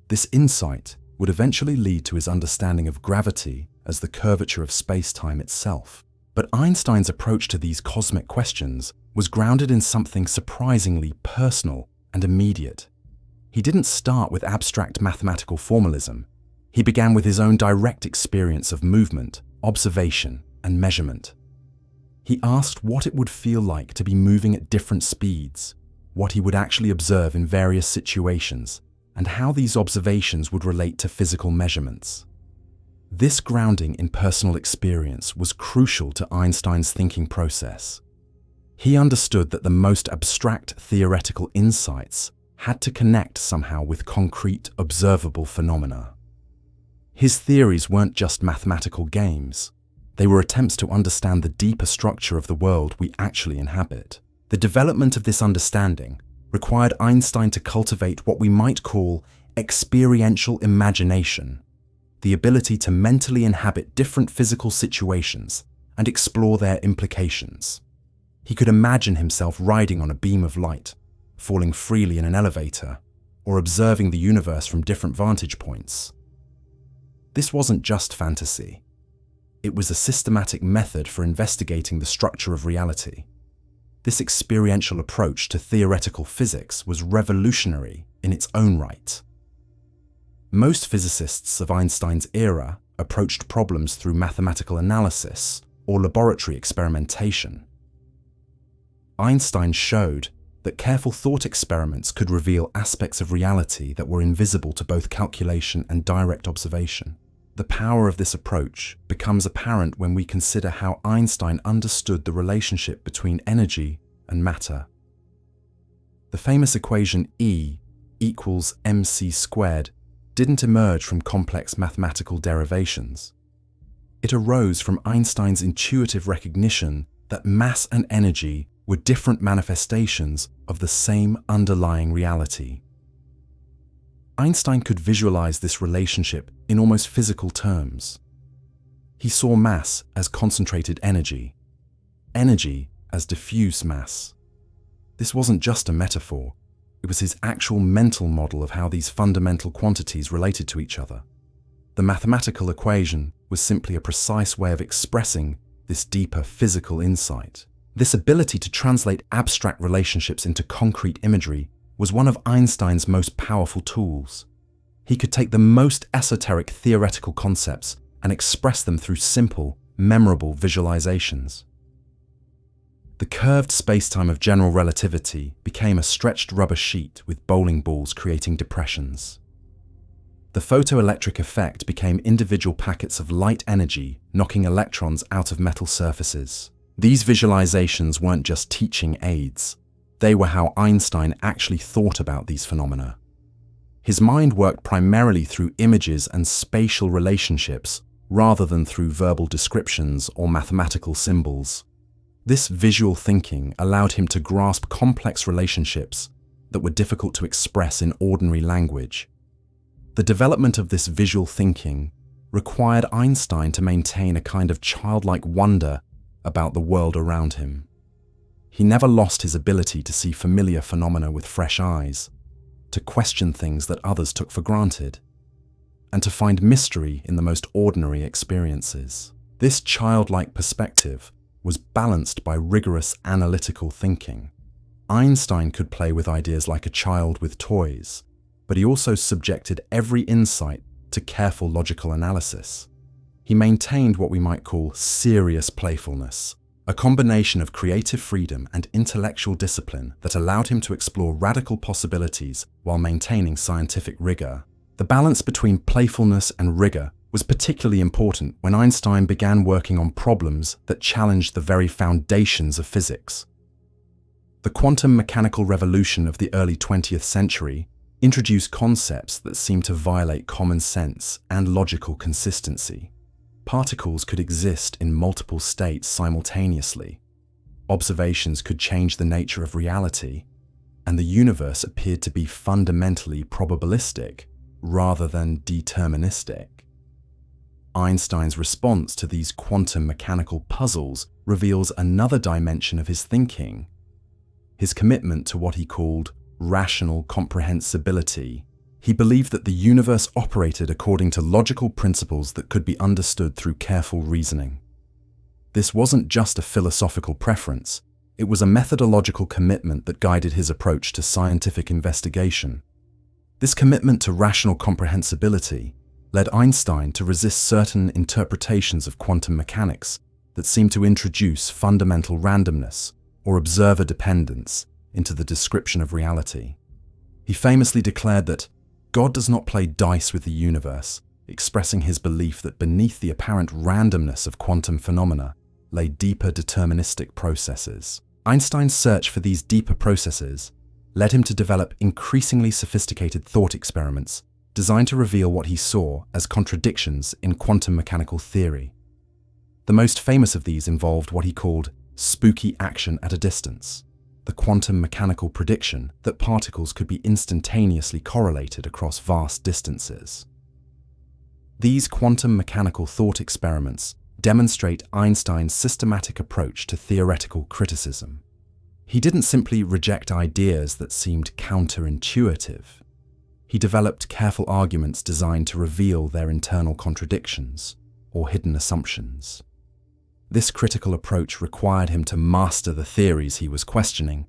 This insight would eventually lead to his understanding of gravity as the curvature of space-time itself. But Einstein's approach to these cosmic questions was grounded in something surprisingly personal and immediate. He didn't start with abstract mathematical formalism. He began with his own direct experience of movement, observation, and measurement. He asked what it would feel like to be moving at different speeds, what he would actually observe in various situations, and how these observations would relate to physical measurements. This grounding in personal experience was crucial to Einstein's thinking process. He understood that the most abstract theoretical insights had to connect somehow with concrete, observable phenomena. His theories weren't just mathematical games. They were attempts to understand the deeper structure of the world we actually inhabit. The development of this understanding required Einstein to cultivate what we might call experiential imagination, the ability to mentally inhabit different physical situations and explore their implications. He could imagine himself riding on a beam of light, falling freely in an elevator, or observing the universe from different vantage points. This wasn't just fantasy. It was a systematic method for investigating the structure of reality. This experiential approach to theoretical physics was revolutionary in its own right. Most physicists of Einstein's era approached problems through mathematical analysis or laboratory experimentation. Einstein showed that careful thought experiments could reveal aspects of reality that were invisible to both calculation and direct observation. The power of this approach becomes apparent when we consider how Einstein understood the relationship between energy and matter. The famous equation E equals mc squared didn't emerge from complex mathematical derivations. It arose from Einstein's intuitive recognition that mass and energy were different manifestations of the same underlying reality. Einstein could visualize this relationship in almost physical terms. He saw mass as concentrated energy, energy as diffuse mass. This wasn't just a metaphor, it was his actual mental model of how these fundamental quantities related to each other. The mathematical equation was simply a precise way of expressing this deeper physical insight. This ability to translate abstract relationships into concrete imagery was one of Einstein's most powerful tools. He could take the most esoteric theoretical concepts and express them through simple, memorable visualizations. The curved spacetime of general relativity became a stretched rubber sheet with bowling balls creating depressions. The photoelectric effect became individual packets of light energy knocking electrons out of metal surfaces. These visualizations weren't just teaching aids. They were how Einstein actually thought about these phenomena. His mind worked primarily through images and spatial relationships rather than through verbal descriptions or mathematical symbols. This visual thinking allowed him to grasp complex relationships that were difficult to express in ordinary language. The development of this visual thinking required Einstein to maintain a kind of childlike wonder about the world around him. He never lost his ability to see familiar phenomena with fresh eyes, to question things that others took for granted, and to find mystery in the most ordinary experiences. This childlike perspective was balanced by rigorous analytical thinking. Einstein could play with ideas like a child with toys, but he also subjected every insight to careful logical analysis. He maintained what we might call serious playfulness, a combination of creative freedom and intellectual discipline that allowed him to explore radical possibilities while maintaining scientific rigor. The balance between playfulness and rigor was particularly important when Einstein began working on problems that challenged the very foundations of physics. The quantum mechanical revolution of the early 20th century introduced concepts that seemed to violate common sense and logical consistency. Particles could exist in multiple states simultaneously. Observations could change the nature of reality, and the universe appeared to be fundamentally probabilistic rather than deterministic. Einstein's response to these quantum mechanical puzzles reveals another dimension of his thinking: his commitment to what he called rational comprehensibility. He believed that the universe operated according to logical principles that could be understood through careful reasoning. This wasn't just a philosophical preference, it was a methodological commitment that guided his approach to scientific investigation. This commitment to rational comprehensibility led Einstein to resist certain interpretations of quantum mechanics that seemed to introduce fundamental randomness or observer dependence into the description of reality. He famously declared that God does not play dice with the universe, expressing his belief that beneath the apparent randomness of quantum phenomena lay deeper deterministic processes. Einstein's search for these deeper processes led him to develop increasingly sophisticated thought experiments designed to reveal what he saw as contradictions in quantum mechanical theory. The most famous of these involved what he called spooky action at a distance. the quantum mechanical prediction that particles could be instantaneously correlated across vast distances. These quantum mechanical thought experiments demonstrate Einstein's systematic approach to theoretical criticism. He didn't simply reject ideas that seemed counterintuitive. He developed careful arguments designed to reveal their internal contradictions or hidden assumptions. This critical approach required him to master the theories he was questioning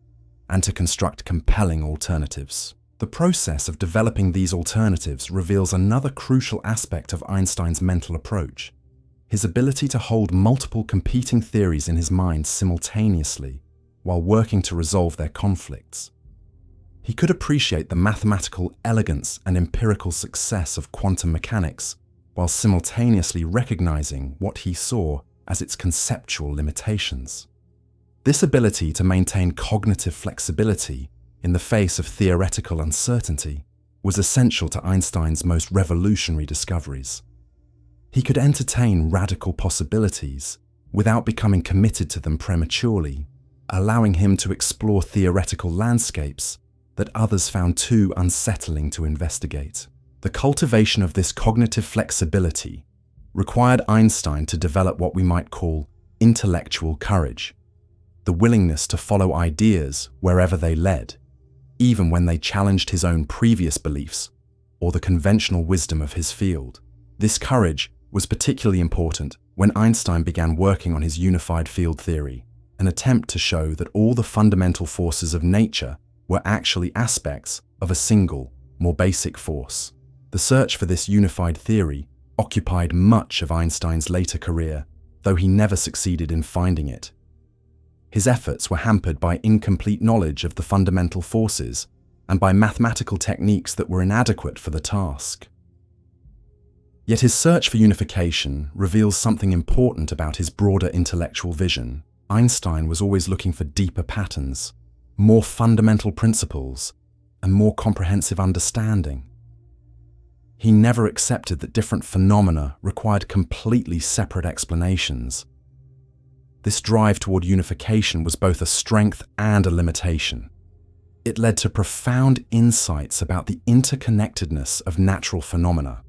and to construct compelling alternatives. The process of developing these alternatives reveals another crucial aspect of Einstein's mental approach: his ability to hold multiple competing theories in his mind simultaneously while working to resolve their conflicts. He could appreciate the mathematical elegance and empirical success of quantum mechanics while simultaneously recognizing what he saw as its conceptual limitations. This ability to maintain cognitive flexibility in the face of theoretical uncertainty was essential to Einstein's most revolutionary discoveries. He could entertain radical possibilities without becoming committed to them prematurely, allowing him to explore theoretical landscapes that others found too unsettling to investigate. The cultivation of this cognitive flexibility required Einstein to develop what we might call intellectual courage, the willingness to follow ideas wherever they led, even when they challenged his own previous beliefs or the conventional wisdom of his field. This courage was particularly important when Einstein began working on his unified field theory, an attempt to show that all the fundamental forces of nature were actually aspects of a single, more basic force. The search for this unified theory occupied much of Einstein's later career, though he never succeeded in finding it. His efforts were hampered by incomplete knowledge of the fundamental forces and by mathematical techniques that were inadequate for the task. Yet his search for unification reveals something important about his broader intellectual vision. Einstein was always looking for deeper patterns, more fundamental principles, and more comprehensive understanding. He never accepted that different phenomena required completely separate explanations. This drive toward unification was both a strength and a limitation. It led to profound insights about the interconnectedness of natural phenomena,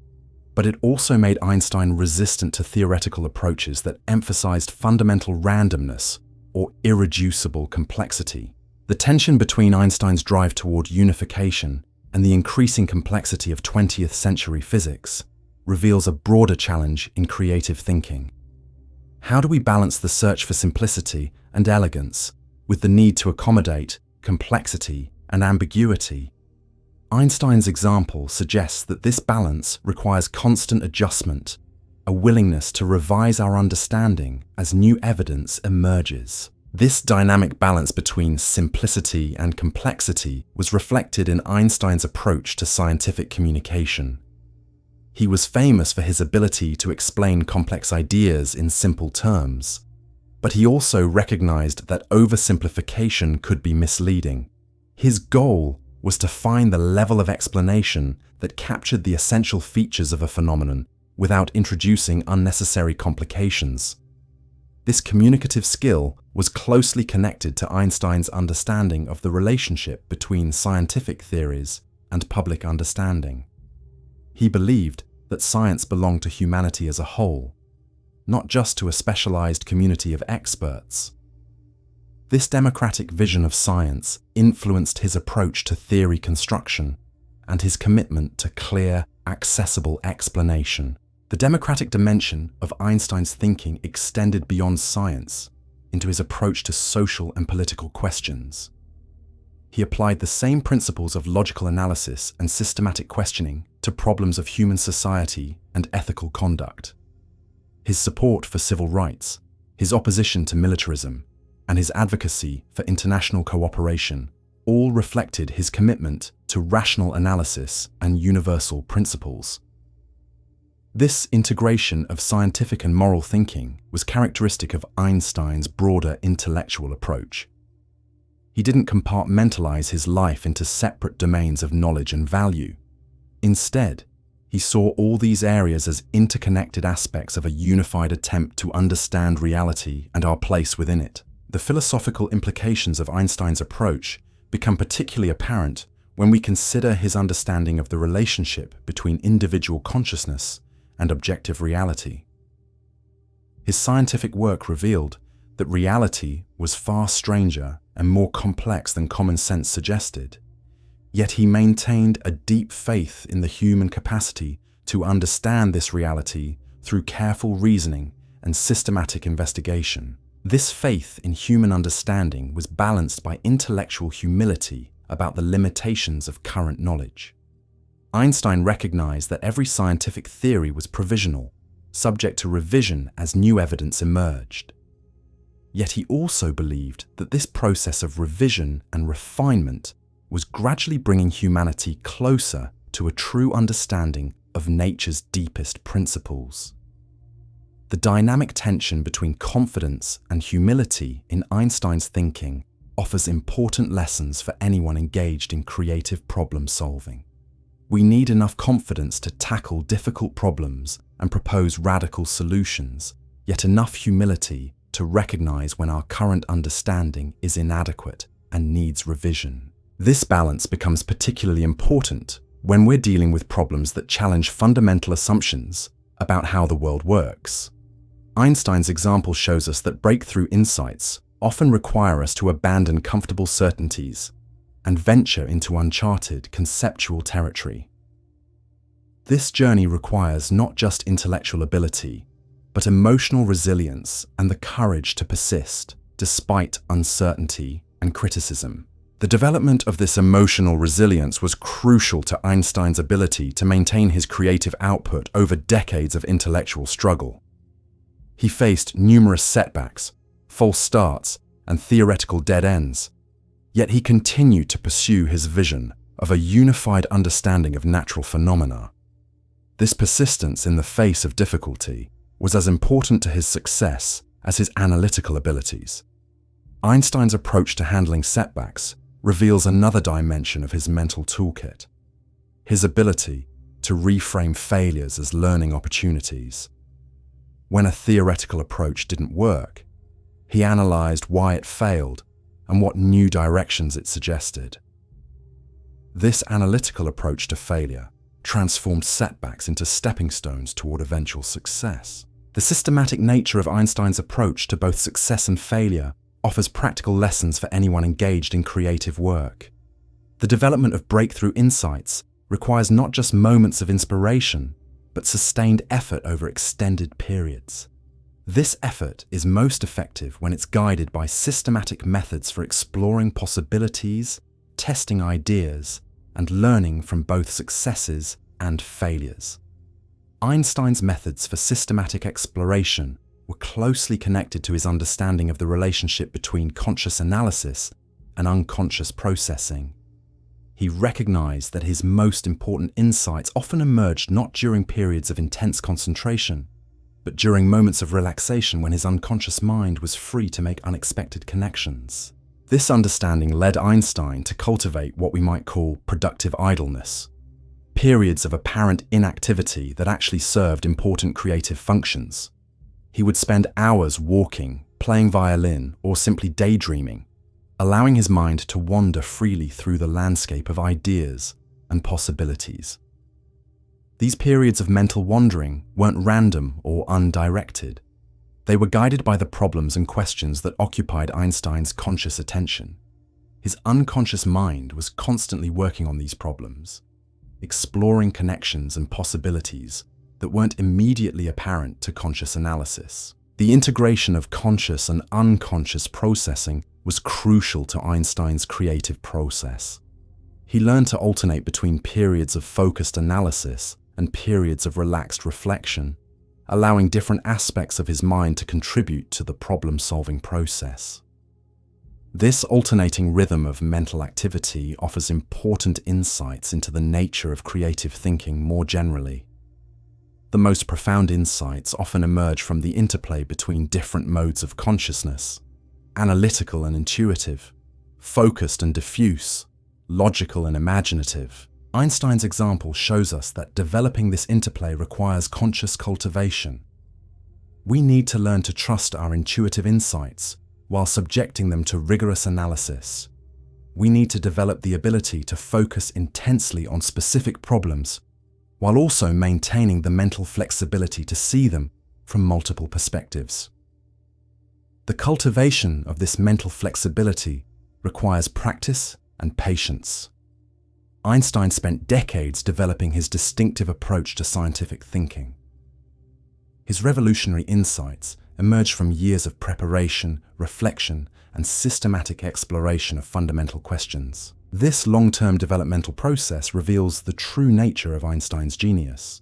but it also made Einstein resistant to theoretical approaches that emphasized fundamental randomness or irreducible complexity. The tension between Einstein's drive toward unification and the increasing complexity of 20th century physics reveals a broader challenge in creative thinking. How do we balance the search for simplicity and elegance with the need to accommodate complexity and ambiguity? Einstein's example suggests that this balance requires constant adjustment, a willingness to revise our understanding as new evidence emerges. This dynamic balance between simplicity and complexity was reflected in Einstein's approach to scientific communication. He was famous for his ability to explain complex ideas in simple terms, but he also recognized that oversimplification could be misleading. His goal was to find the level of explanation that captured the essential features of a phenomenon without introducing unnecessary complications. This communicative skill was closely connected to Einstein's understanding of the relationship between scientific theories and public understanding. He believed that science belonged to humanity as a whole, not just to a specialized community of experts. This democratic vision of science influenced his approach to theory construction and his commitment to clear, accessible explanation. The democratic dimension of Einstein's thinking extended beyond science into his approach to social and political questions. He applied the same principles of logical analysis and systematic questioning to problems of human society and ethical conduct. His support for civil rights, his opposition to militarism, and his advocacy for international cooperation all reflected his commitment to rational analysis and universal principles. This integration of scientific and moral thinking was characteristic of Einstein's broader intellectual approach. He didn't compartmentalize his life into separate domains of knowledge and value. Instead, he saw all these areas as interconnected aspects of a unified attempt to understand reality and our place within it. The philosophical implications of Einstein's approach become particularly apparent when we consider his understanding of the relationship between individual consciousness and objective reality. His scientific work revealed that reality was far stranger and more complex than common sense suggested, yet he maintained a deep faith in the human capacity to understand this reality through careful reasoning and systematic investigation. This faith in human understanding was balanced by intellectual humility about the limitations of current knowledge. Einstein recognized that every scientific theory was provisional, subject to revision as new evidence emerged. Yet he also believed that this process of revision and refinement was gradually bringing humanity closer to a true understanding of nature's deepest principles. The dynamic tension between confidence and humility in Einstein's thinking offers important lessons for anyone engaged in creative problem solving. We need enough confidence to tackle difficult problems and propose radical solutions, yet enough humility to recognize when our current understanding is inadequate and needs revision. This balance becomes particularly important when we're dealing with problems that challenge fundamental assumptions about how the world works. Einstein's example shows us that breakthrough insights often require us to abandon comfortable certainties and venture into uncharted conceptual territory. This journey requires not just intellectual ability, but emotional resilience and the courage to persist despite uncertainty and criticism. The development of this emotional resilience was crucial to Einstein's ability to maintain his creative output over decades of intellectual struggle. He faced numerous setbacks, false starts, and theoretical dead ends, yet he continued to pursue his vision of a unified understanding of natural phenomena. This persistence in the face of difficulty was as important to his success as his analytical abilities. Einstein's approach to handling setbacks reveals another dimension of his mental toolkit: his ability to reframe failures as learning opportunities. When a theoretical approach didn't work, he analyzed why it failed and what new directions it suggested. This analytical approach to failure transformed setbacks into stepping stones toward eventual success. The systematic nature of Einstein's approach to both success and failure offers practical lessons for anyone engaged in creative work. The development of breakthrough insights requires not just moments of inspiration, but sustained effort over extended periods. This effort is most effective when it's guided by systematic methods for exploring possibilities, testing ideas, and learning from both successes and failures. Einstein's methods for systematic exploration were closely connected to his understanding of the relationship between conscious analysis and unconscious processing. He recognized that his most important insights often emerged not during periods of intense concentration, but during moments of relaxation when his unconscious mind was free to make unexpected connections. This understanding led Einstein to cultivate what we might call productive idleness, periods of apparent inactivity that actually served important creative functions. He would spend hours walking, playing violin, or simply daydreaming, allowing his mind to wander freely through the landscape of ideas and possibilities. These periods of mental wandering weren't random or undirected. They were guided by the problems and questions that occupied Einstein's conscious attention. His unconscious mind was constantly working on these problems, exploring connections and possibilities that weren't immediately apparent to conscious analysis. The integration of conscious and unconscious processing was crucial to Einstein's creative process. He learned to alternate between periods of focused analysis and periods of relaxed reflection, allowing different aspects of his mind to contribute to the problem-solving process. This alternating rhythm of mental activity offers important insights into the nature of creative thinking more generally. The most profound insights often emerge from the interplay between different modes of consciousness: analytical and intuitive, focused and diffuse, logical and imaginative. Einstein's example shows us that developing this interplay requires conscious cultivation. We need to learn to trust our intuitive insights while subjecting them to rigorous analysis. We need to develop the ability to focus intensely on specific problems, while also maintaining the mental flexibility to see them from multiple perspectives. The cultivation of this mental flexibility requires practice and patience. Einstein spent decades developing his distinctive approach to scientific thinking. His revolutionary insights emerged from years of preparation, reflection, and systematic exploration of fundamental questions. This long-term developmental process reveals the true nature of Einstein's genius.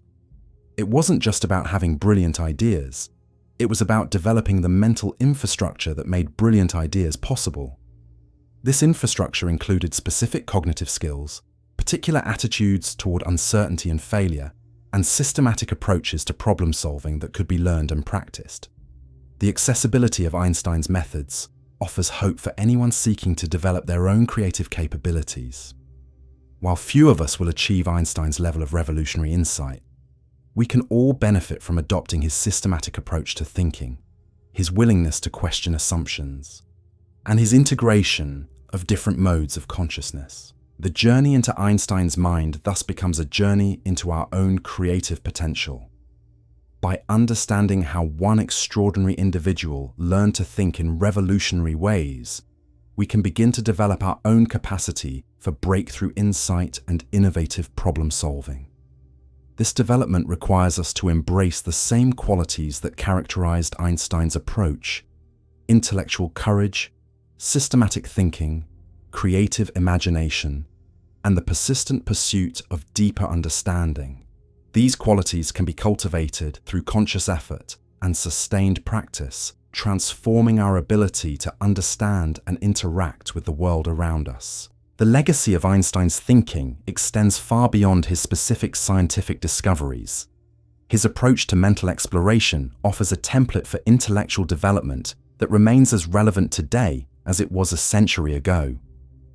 It wasn't just about having brilliant ideas. It was about developing the mental infrastructure that made brilliant ideas possible. This infrastructure included specific cognitive skills, particular attitudes toward uncertainty and failure, and systematic approaches to problem solving that could be learned and practiced. The accessibility of Einstein's methods offers hope for anyone seeking to develop their own creative capabilities. While few of us will achieve Einstein's level of revolutionary insight, we can all benefit from adopting his systematic approach to thinking, his willingness to question assumptions, and his integration of different modes of consciousness. The journey into Einstein's mind thus becomes a journey into our own creative potential. By understanding how one extraordinary individual learned to think in revolutionary ways, we can begin to develop our own capacity for breakthrough insight and innovative problem solving. This development requires us to embrace the same qualities that characterized Einstein's approach: intellectual courage, systematic thinking, creative imagination, and the persistent pursuit of deeper understanding. These qualities can be cultivated through conscious effort and sustained practice, transforming our ability to understand and interact with the world around us. The legacy of Einstein's thinking extends far beyond his specific scientific discoveries. His approach to mental exploration offers a template for intellectual development that remains as relevant today as it was a century ago.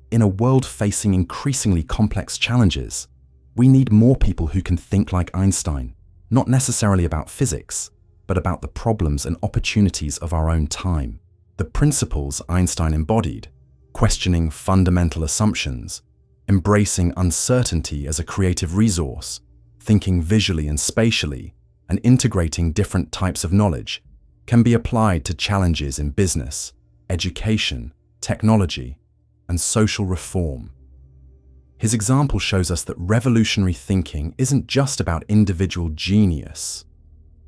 In a world facing increasingly complex challenges, we need more people who can think like Einstein, not necessarily about physics, but about the problems and opportunities of our own time. The principles Einstein embodied, questioning fundamental assumptions, embracing uncertainty as a creative resource, thinking visually and spatially, and integrating different types of knowledge, can be applied to challenges in business, education, technology, and social reform. His example shows us that revolutionary thinking isn't just about individual genius.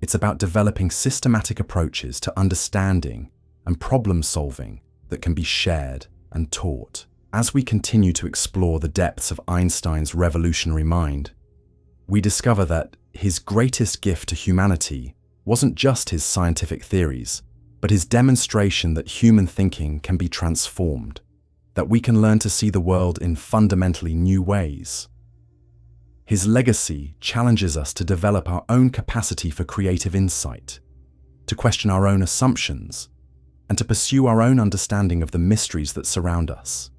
It's about developing systematic approaches to understanding and problem solving that can be shared and taught. As we continue to explore the depths of Einstein's revolutionary mind, we discover that his greatest gift to humanity wasn't just his scientific theories, but his demonstration that human thinking can be transformed, that we can learn to see the world in fundamentally new ways. His legacy challenges us to develop our own capacity for creative insight, to question our own assumptions, and to pursue our own understanding of the mysteries that surround us.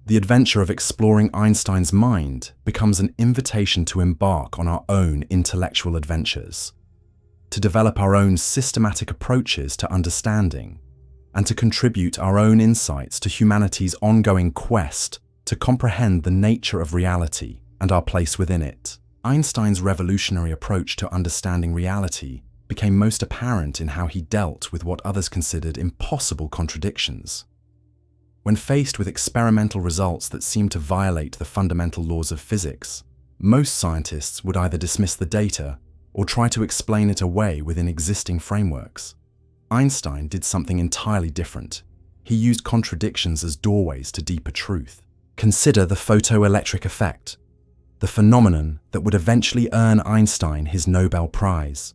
The adventure of exploring Einstein's mind becomes an invitation to embark on our own intellectual adventures, to develop our own systematic approaches to understanding, and to contribute our own insights to humanity's ongoing quest to comprehend the nature of reality and our place within it. Einstein's revolutionary approach to understanding reality became most apparent in how he dealt with what others considered impossible contradictions. When faced with experimental results that seemed to violate the fundamental laws of physics, most scientists would either dismiss the data or try to explain it away within existing frameworks. Einstein did something entirely different. He used contradictions as doorways to deeper truth. Consider the photoelectric effect, the phenomenon that would eventually earn Einstein his Nobel Prize.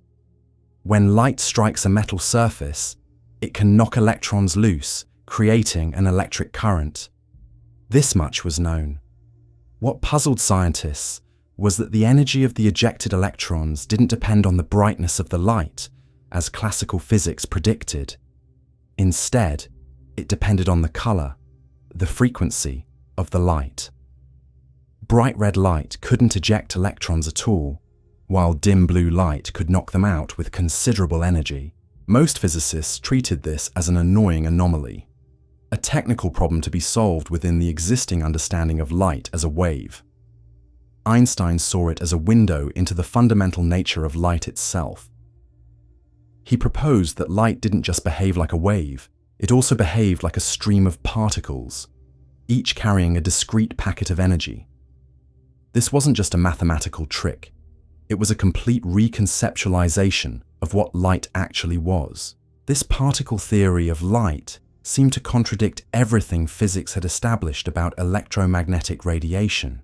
When light strikes a metal surface, it can knock electrons loose, creating an electric current. This much was known. What puzzled scientists was that the energy of the ejected electrons didn't depend on the brightness of the light, as classical physics predicted. Instead, it depended on the color, the frequency of the light. Bright red light couldn't eject electrons at all, while dim blue light could knock them out with considerable energy. Most physicists treated this as an annoying anomaly, a technical problem to be solved within the existing understanding of light as a wave. Einstein saw it as a window into the fundamental nature of light itself. He proposed that light didn't just behave like a wave, it also behaved like a stream of particles, each carrying a discrete packet of energy. This wasn't just a mathematical trick, it was a complete reconceptualization of what light actually was. This particle theory of light seemed to contradict everything physics had established about electromagnetic radiation.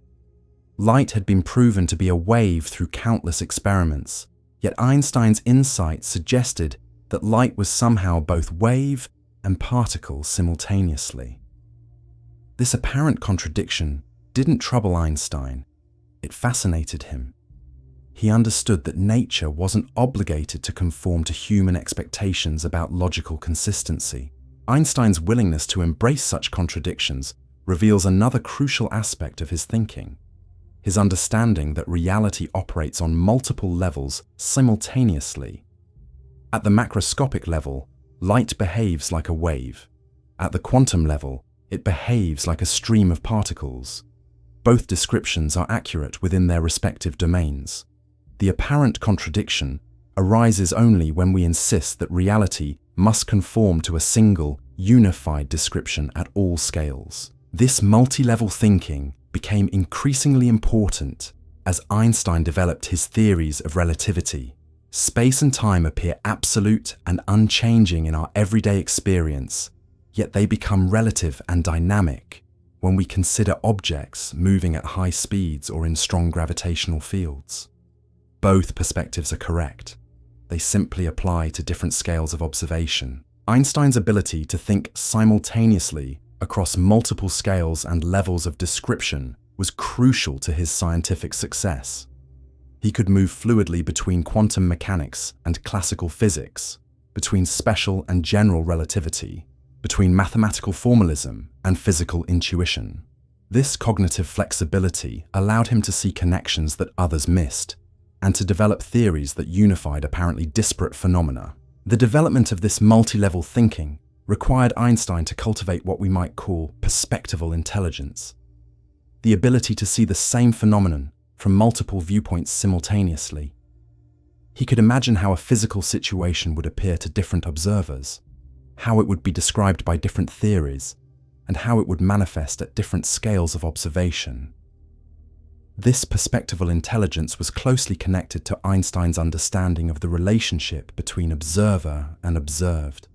Light had been proven to be a wave through countless experiments, yet Einstein's insight suggested that light was somehow both wave and particle simultaneously. This apparent contradiction didn't trouble Einstein, it fascinated him. He understood that nature wasn't obligated to conform to human expectations about logical consistency. Einstein's willingness to embrace such contradictions reveals another crucial aspect of his thinking, his understanding that reality operates on multiple levels simultaneously. At the macroscopic level, light behaves like a wave. At the quantum level, it behaves like a stream of particles. Both descriptions are accurate within their respective domains. The apparent contradiction arises only when we insist that reality must conform to a single, unified description at all scales. This multi-level thinking became increasingly important as Einstein developed his theories of relativity. Space and time appear absolute and unchanging in our everyday experience, yet they become relative and dynamic when we consider objects moving at high speeds or in strong gravitational fields. Both perspectives are correct. They simply apply to different scales of observation. Einstein's ability to think simultaneously across multiple scales and levels of description was crucial to his scientific success. He could move fluidly between quantum mechanics and classical physics, between special and general relativity, between mathematical formalism and physical intuition. This cognitive flexibility allowed him to see connections that others missed, and to develop theories that unified apparently disparate phenomena. The development of this multi-level thinking required Einstein to cultivate what we might call perspectival intelligence, the ability to see the same phenomenon from multiple viewpoints simultaneously. He could imagine how a physical situation would appear to different observers, how it would be described by different theories, and how it would manifest at different scales of observation. This perspectival intelligence was closely connected to Einstein's understanding of the relationship between observer and observed.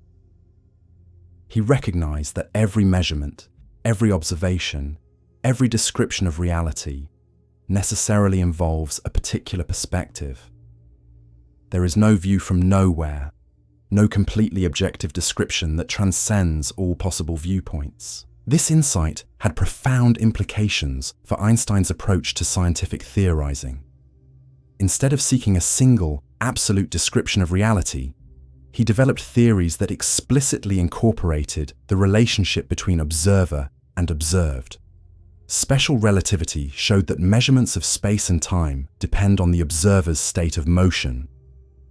He recognized that every measurement, every observation, every description of reality necessarily involves a particular perspective. There is no view from nowhere, no completely objective description that transcends all possible viewpoints. This insight had profound implications for Einstein's approach to scientific theorizing. Instead of seeking a single, absolute description of reality, he developed theories that explicitly incorporated the relationship between observer and observed. Special relativity showed that measurements of space and time depend on the observer's state of motion.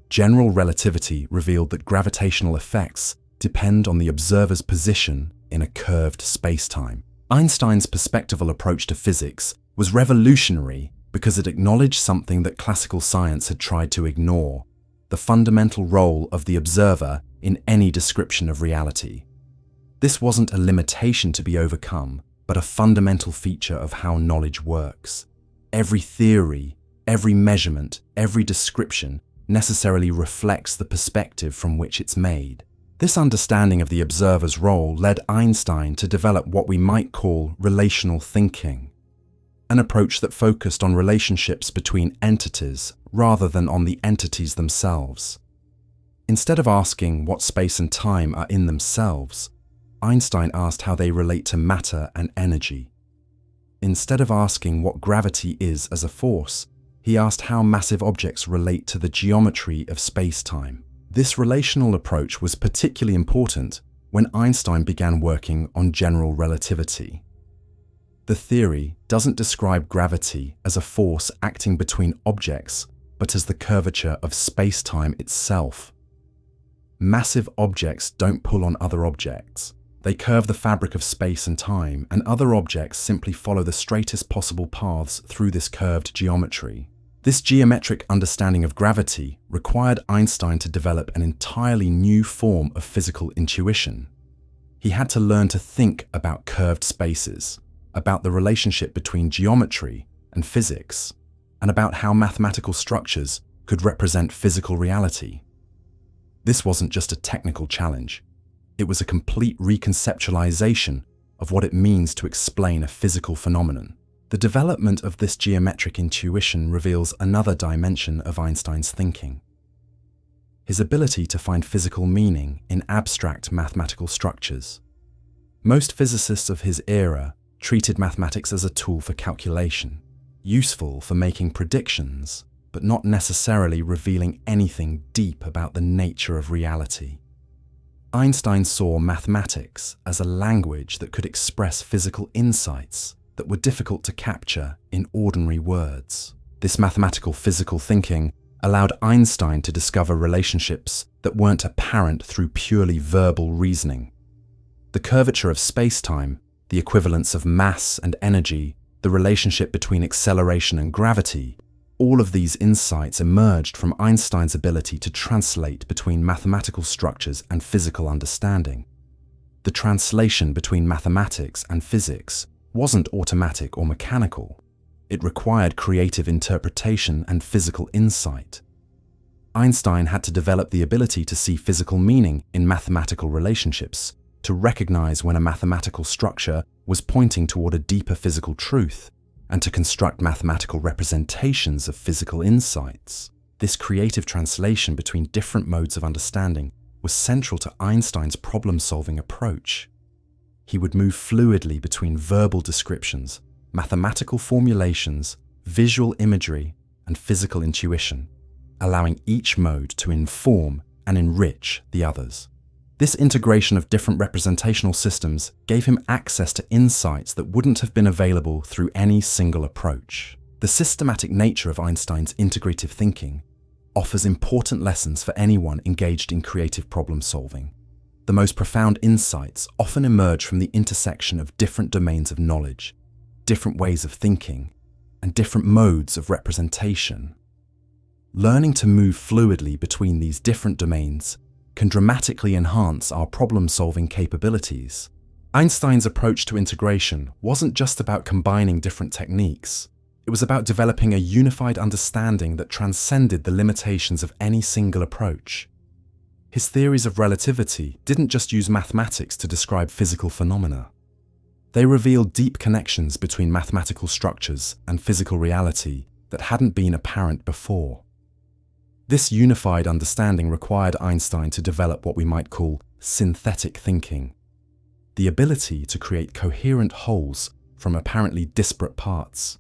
General relativity revealed that gravitational effects depend on the observer's position in a curved spacetime. Einstein's perspectival approach to physics was revolutionary because it acknowledged something that classical science had tried to ignore: the fundamental role of the observer in any description of reality. This wasn't a limitation to be overcome, but a fundamental feature of how knowledge works. Every theory, every measurement, every description necessarily reflects the perspective from which it's made. This understanding of the observer's role led Einstein to develop what we might call relational thinking, an approach that focused on relationships between entities rather than on the entities themselves. Instead of asking what space and time are in themselves, Einstein asked how they relate to matter and energy. Instead of asking what gravity is as a force, he asked how massive objects relate to the geometry of space-time. This relational approach was particularly important when Einstein began working on general relativity. The theory doesn't describe gravity as a force acting between objects, but as the curvature of space-time itself. Massive objects don't pull on other objects. They curve the fabric of space and time, and other objects simply follow the straightest possible paths through this curved geometry. This geometric understanding of gravity required Einstein to develop an entirely new form of physical intuition. He had to learn to think about curved spaces, about the relationship between geometry and physics, and about how mathematical structures could represent physical reality. This wasn't just a technical challenge. It was a complete reconceptualization of what it means to explain a physical phenomenon. The development of this geometric intuition reveals another dimension of Einstein's thinking: his ability to find physical meaning in abstract mathematical structures. Most physicists of his era treated mathematics as a tool for calculation, useful for making predictions, but not necessarily revealing anything deep about the nature of reality. Einstein saw mathematics as a language that could express physical insights that were difficult to capture in ordinary words. This mathematical physical thinking allowed Einstein to discover relationships that weren't apparent through purely verbal reasoning. The curvature of spacetime, the equivalence of mass and energy, the relationship between acceleration and gravity, all of these insights emerged from Einstein's ability to translate between mathematical structures and physical understanding. The translation between mathematics and physics wasn't automatic or mechanical. It required creative interpretation and physical insight. Einstein had to develop the ability to see physical meaning in mathematical relationships, to recognize when a mathematical structure was pointing toward a deeper physical truth, and to construct mathematical representations of physical insights. This creative translation between different modes of understanding was central to Einstein's problem-solving approach. He would move fluidly between verbal descriptions, mathematical formulations, visual imagery, and physical intuition, allowing each mode to inform and enrich the others. This integration of different representational systems gave him access to insights that wouldn't have been available through any single approach. The systematic nature of Einstein's integrative thinking offers important lessons for anyone engaged in creative problem solving. The most profound insights often emerge from the intersection of different domains of knowledge, different ways of thinking, and different modes of representation. Learning to move fluidly between these different domains can dramatically enhance our problem-solving capabilities. Einstein's approach to integration wasn't just about combining different techniques. It was about developing a unified understanding that transcended the limitations of any single approach. His theories of relativity didn't just use mathematics to describe physical phenomena. They revealed deep connections between mathematical structures and physical reality that hadn't been apparent before. This unified understanding required Einstein to develop what we might call synthetic thinking, the ability to create coherent wholes from apparently disparate parts.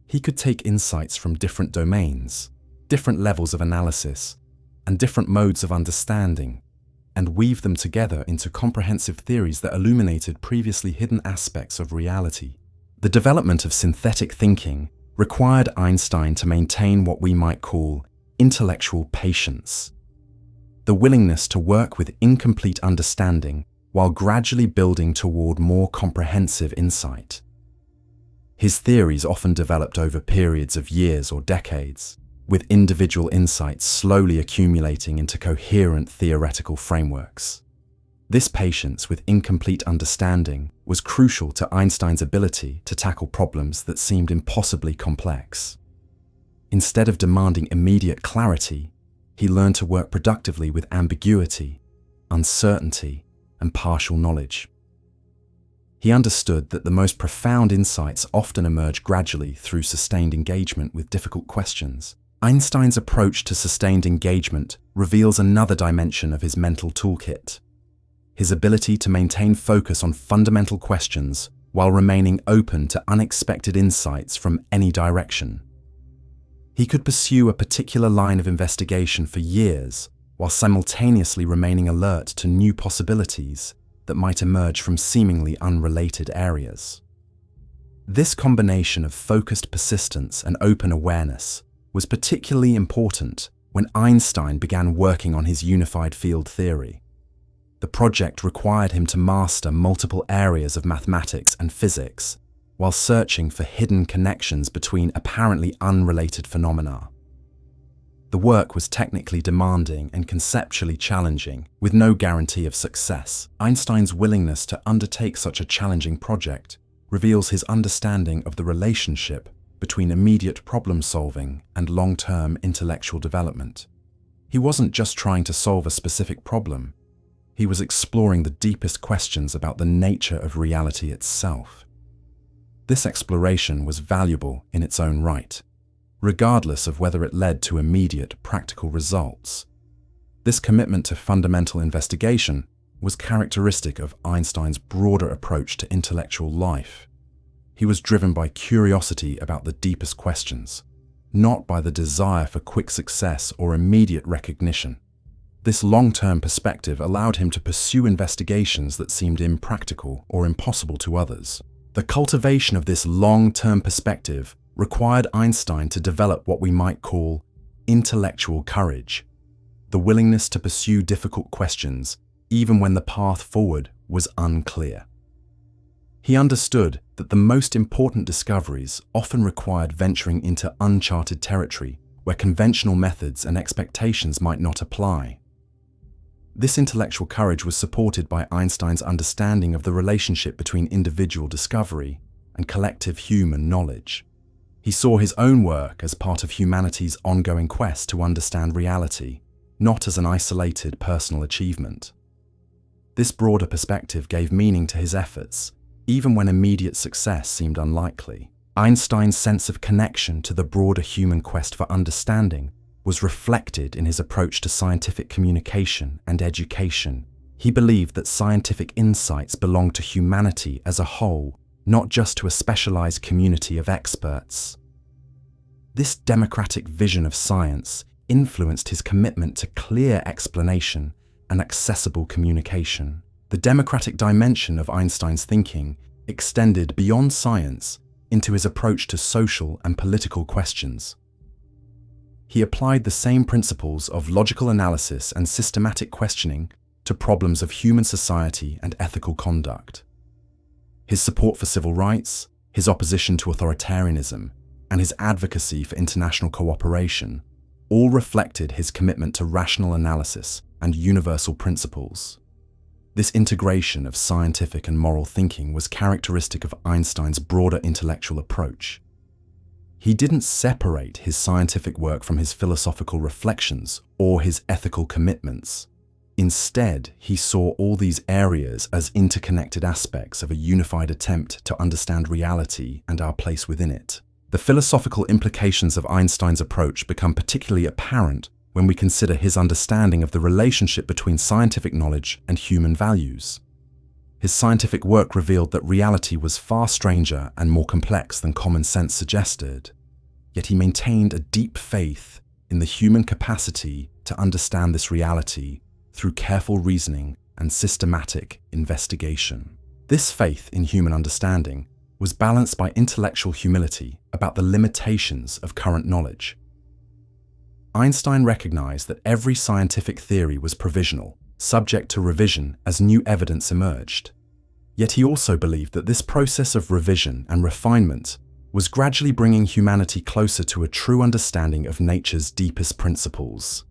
He could take insights from different domains, different levels of analysis, and different modes of understanding, and weave them together into comprehensive theories that illuminated previously hidden aspects of reality. The development of synthetic thinking required Einstein to maintain what we might call intellectual patience, the willingness to work with incomplete understanding while gradually building toward more comprehensive insight. His theories often developed over periods of years or decades, with individual insights slowly accumulating into coherent theoretical frameworks. This patience with incomplete understanding was crucial to Einstein's ability to tackle problems that seemed impossibly complex. Instead of demanding immediate clarity, he learned to work productively with ambiguity, uncertainty, and partial knowledge. He understood that the most profound insights often emerge gradually through sustained engagement with difficult questions. Einstein's approach to sustained engagement reveals another dimension of his mental toolkit: his ability to maintain focus on fundamental questions while remaining open to unexpected insights from any direction. He could pursue a particular line of investigation for years while simultaneously remaining alert to new possibilities that might emerge from seemingly unrelated areas. This combination of focused persistence and open awareness was particularly important when Einstein began working on his unified field theory. The project required him to master multiple areas of mathematics and physics, while searching for hidden connections between apparently unrelated phenomena. The work was technically demanding and conceptually challenging, with no guarantee of success. Einstein's willingness to undertake such a challenging project reveals his understanding of the relationship between immediate problem-solving and long-term intellectual development. He wasn't just trying to solve a specific problem. He was exploring the deepest questions about the nature of reality itself. This exploration was valuable in its own right, regardless of whether it led to immediate practical results. This commitment to fundamental investigation was characteristic of Einstein's broader approach to intellectual life. He was driven by curiosity about the deepest questions, not by the desire for quick success or immediate recognition. This long-term perspective allowed him to pursue investigations that seemed impractical or impossible to others. The cultivation of this long-term perspective required Einstein to develop what we might call intellectual courage, the willingness to pursue difficult questions even when the path forward was unclear. He understood that the most important discoveries often required venturing into uncharted territory where conventional methods and expectations might not apply. This intellectual courage was supported by Einstein's understanding of the relationship between individual discovery and collective human knowledge. He saw his own work as part of humanity's ongoing quest to understand reality, not as an isolated personal achievement. This broader perspective gave meaning to his efforts, even when immediate success seemed unlikely. Einstein's sense of connection to the broader human quest for understanding was reflected in his approach to scientific communication and education. He believed that scientific insights belonged to humanity as a whole, not just to a specialized community of experts. This democratic vision of science influenced his commitment to clear explanation and accessible communication. The democratic dimension of Einstein's thinking extended beyond science into his approach to social and political questions. He applied the same principles of logical analysis and systematic questioning to problems of human society and ethical conduct. His support for civil rights, his opposition to authoritarianism, and his advocacy for international cooperation all reflected his commitment to rational analysis and universal principles. This integration of scientific and moral thinking was characteristic of Einstein's broader intellectual approach. He didn't separate his scientific work from his philosophical reflections or his ethical commitments. Instead, he saw all these areas as interconnected aspects of a unified attempt to understand reality and our place within it. The philosophical implications of Einstein's approach become particularly apparent when we consider his understanding of the relationship between scientific knowledge and human values. His scientific work revealed that reality was far stranger and more complex than common sense suggested, yet he maintained a deep faith in the human capacity to understand this reality through careful reasoning and systematic investigation. This faith in human understanding was balanced by intellectual humility about the limitations of current knowledge. Einstein recognized that every scientific theory was provisional, subject to revision as new evidence emerged. Yet he also believed that this process of revision and refinement was gradually bringing humanity closer to a true understanding of nature's deepest principles.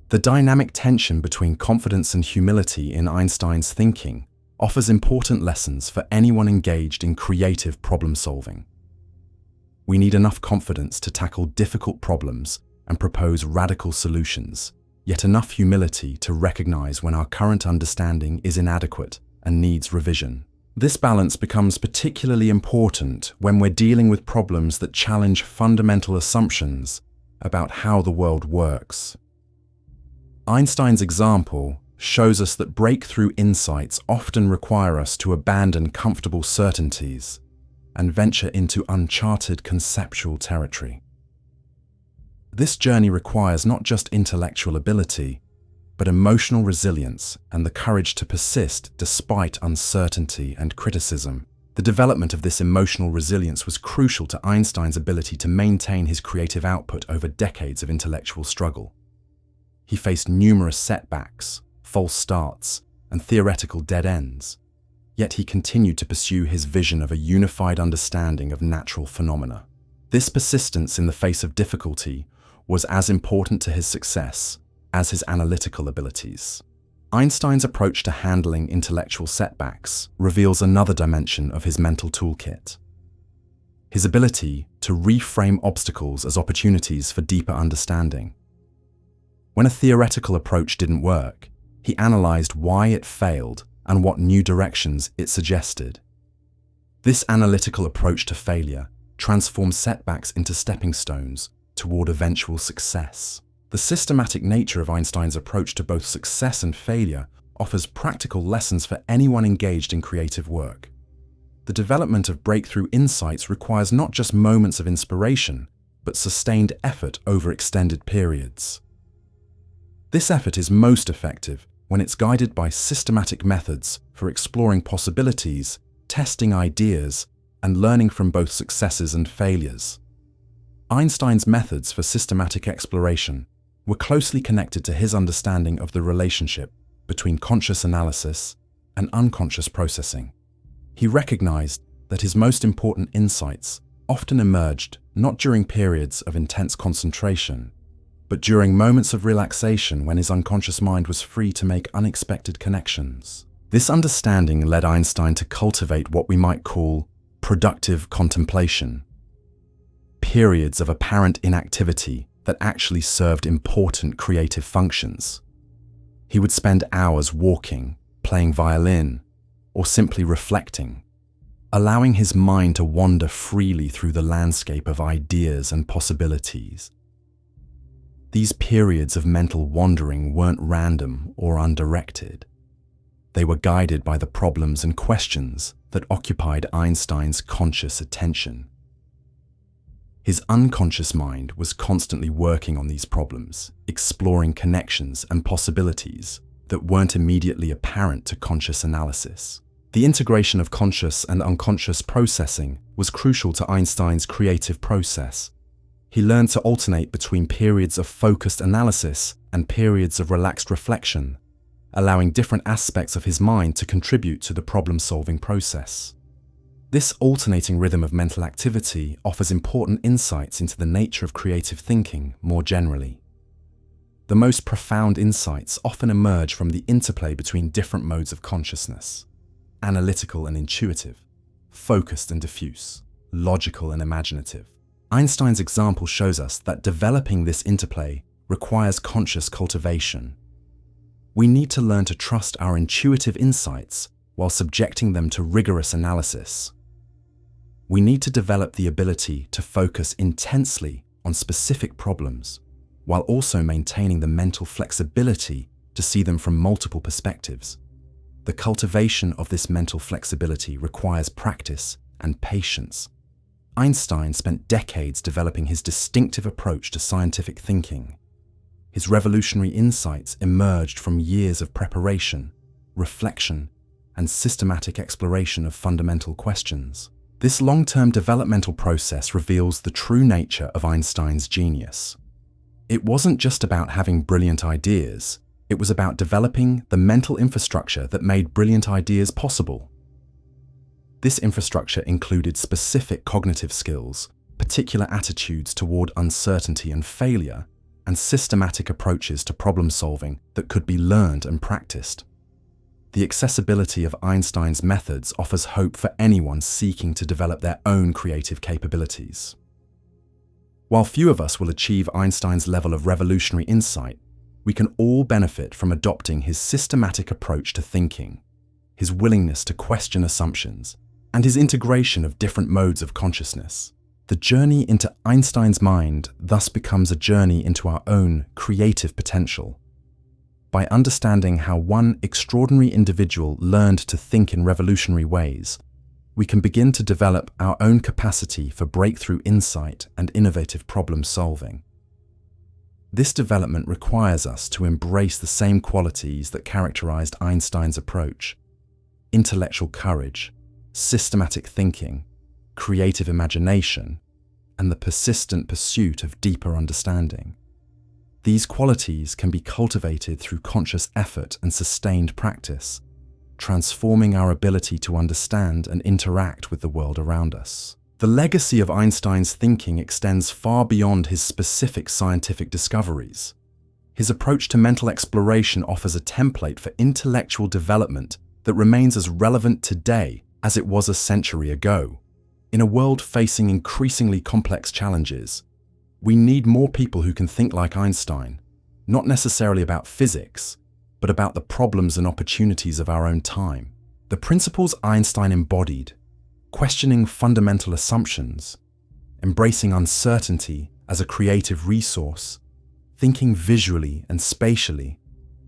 The dynamic tension between confidence and humility in Einstein's thinking offers important lessons for anyone engaged in creative problem-solving. We need enough confidence to tackle difficult problems and propose radical solutions, yet enough humility to recognize when our current understanding is inadequate and needs revision. This balance becomes particularly important when we're dealing with problems that challenge fundamental assumptions about how the world works. Einstein's example shows us that breakthrough insights often require us to abandon comfortable certainties and venture into uncharted conceptual territory. This journey requires not just intellectual ability, but emotional resilience and the courage to persist despite uncertainty and criticism. The development of this emotional resilience was crucial to Einstein's ability to maintain his creative output over decades of intellectual struggle. He faced numerous setbacks, false starts, and theoretical dead ends, yet he continued to pursue his vision of a unified understanding of natural phenomena. This persistence in the face of difficulty was as important to his success as his analytical abilities. Einstein's approach to handling intellectual setbacks reveals another dimension of his mental toolkit: his ability to reframe obstacles as opportunities for deeper understanding. When a theoretical approach didn't work, he analyzed why it failed and what new directions it suggested. This analytical approach to failure transforms setbacks into stepping stones toward eventual success. The systematic nature of Einstein's approach to both success and failure offers practical lessons for anyone engaged in creative work. The development of breakthrough insights requires not just moments of inspiration, but sustained effort over extended periods. This effort is most effective when it's guided by systematic methods for exploring possibilities, testing ideas, and learning from both successes and failures. Einstein's methods for systematic exploration were closely connected to his understanding of the relationship between conscious analysis and unconscious processing. He recognized that his most important insights often emerged not during periods of intense concentration, but during moments of relaxation when his unconscious mind was free to make unexpected connections. This understanding led Einstein to cultivate what we might call productive contemplation, periods of apparent inactivity that actually served important creative functions. He would spend hours walking, playing violin, or simply reflecting, allowing his mind to wander freely through the landscape of ideas and possibilities. These periods of mental wandering weren't random or undirected. They were guided by the problems and questions that occupied Einstein's conscious attention. His unconscious mind was constantly working on these problems, exploring connections and possibilities that weren't immediately apparent to conscious analysis. The integration of conscious and unconscious processing was crucial to Einstein's creative process. He learned to alternate between periods of focused analysis and periods of relaxed reflection, allowing different aspects of his mind to contribute to the problem-solving process. This alternating rhythm of mental activity offers important insights into the nature of creative thinking more generally. The most profound insights often emerge from the interplay between different modes of consciousness: analytical and intuitive, focused and diffuse, logical and imaginative. Einstein's example shows us that developing this interplay requires conscious cultivation. We need to learn to trust our intuitive insights while subjecting them to rigorous analysis. We need to develop the ability to focus intensely on specific problems, while also maintaining the mental flexibility to see them from multiple perspectives. The cultivation of this mental flexibility requires practice and patience. Einstein spent decades developing his distinctive approach to scientific thinking. His revolutionary insights emerged from years of preparation, reflection, and systematic exploration of fundamental questions. This long-term developmental process reveals the true nature of Einstein's genius. It wasn't just about having brilliant ideas, it was about developing the mental infrastructure that made brilliant ideas possible. This infrastructure included specific cognitive skills, particular attitudes toward uncertainty and failure, and systematic approaches to problem-solving that could be learned and practiced. The accessibility of Einstein's methods offers hope for anyone seeking to develop their own creative capabilities. While few of us will achieve Einstein's level of revolutionary insight, we can all benefit from adopting his systematic approach to thinking, his willingness to question assumptions, and his integration of different modes of consciousness. The journey into Einstein's mind thus becomes a journey into our own creative potential. By understanding how one extraordinary individual learned to think in revolutionary ways, we can begin to develop our own capacity for breakthrough insight and innovative problem solving. This development requires us to embrace the same qualities that characterized Einstein's approach: intellectual courage, systematic thinking, creative imagination, and the persistent pursuit of deeper understanding. These qualities can be cultivated through conscious effort and sustained practice, transforming our ability to understand and interact with the world around us. The legacy of Einstein's thinking extends far beyond his specific scientific discoveries. His approach to mental exploration offers a template for intellectual development that remains as relevant today as it was a century ago. In a world facing increasingly complex challenges, we need more people who can think like Einstein, not necessarily about physics, but about the problems and opportunities of our own time. The principles Einstein embodied, questioning fundamental assumptions, embracing uncertainty as a creative resource, thinking visually and spatially,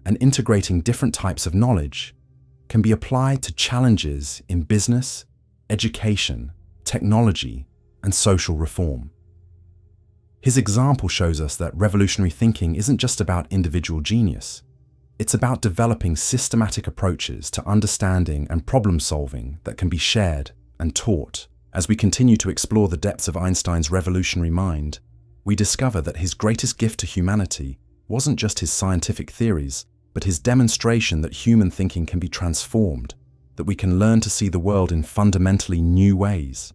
and integrating different types of knowledge, can be applied to challenges in business, education, technology, and social reform. His example shows us that revolutionary thinking isn't just about individual genius. It's about developing systematic approaches to understanding and problem-solving that can be shared and taught. As we continue to explore the depths of Einstein's revolutionary mind, we discover that his greatest gift to humanity wasn't just his scientific theories, but his demonstration that human thinking can be transformed, that we can learn to see the world in fundamentally new ways.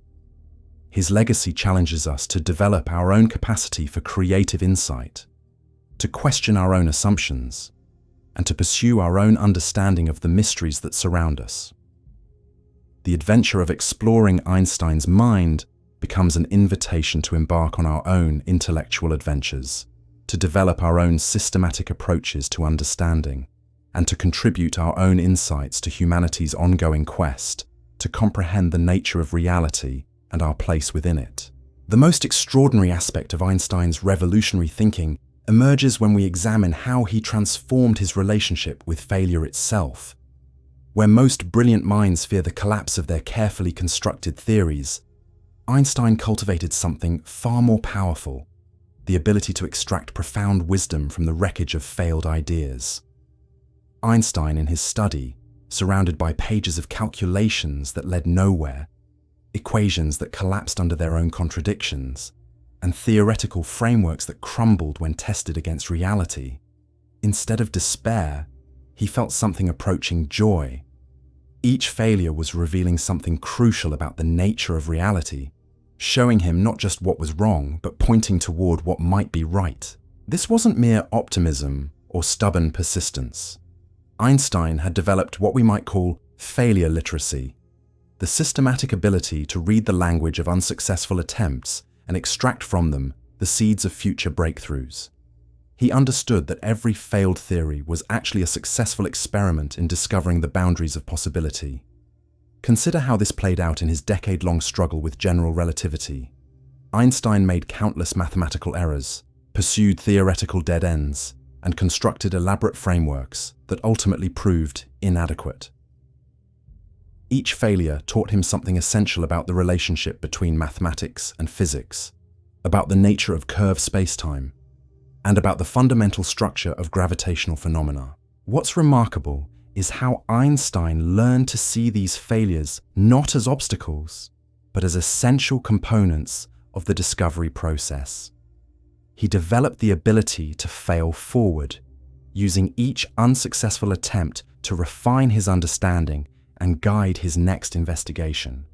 His legacy challenges us to develop our own capacity for creative insight, to question our own assumptions, and to pursue our own understanding of the mysteries that surround us. The adventure of exploring Einstein's mind becomes an invitation to embark on our own intellectual adventures, to develop our own systematic approaches to understanding, and to contribute our own insights to humanity's ongoing quest to comprehend the nature of reality and our place within it. The most extraordinary aspect of Einstein's revolutionary thinking emerges when we examine how he transformed his relationship with failure itself. Where most brilliant minds fear the collapse of their carefully constructed theories, Einstein cultivated something far more powerful: the ability to extract profound wisdom from the wreckage of failed ideas. Einstein, in his study, surrounded by pages of calculations that led nowhere, equations that collapsed under their own contradictions, and theoretical frameworks that crumbled when tested against reality. Instead of despair, he felt something approaching joy. Each failure was revealing something crucial about the nature of reality, showing him not just what was wrong, but pointing toward what might be right. This wasn't mere optimism or stubborn persistence. Einstein had developed what we might call failure literacy, the systematic ability to read the language of unsuccessful attempts and extract from them the seeds of future breakthroughs. He understood that every failed theory was actually a successful experiment in discovering the boundaries of possibility. Consider how this played out in his decade-long struggle with general relativity. Einstein made countless mathematical errors, pursued theoretical dead ends, and constructed elaborate frameworks that ultimately proved inadequate. Each failure taught him something essential about the relationship between mathematics and physics, about the nature of curved spacetime, and about the fundamental structure of gravitational phenomena. What's remarkable is how Einstein learned to see these failures not as obstacles, but as essential components of the discovery process. He developed the ability to fail forward, using each unsuccessful attempt to refine his understanding and guide his next investigation.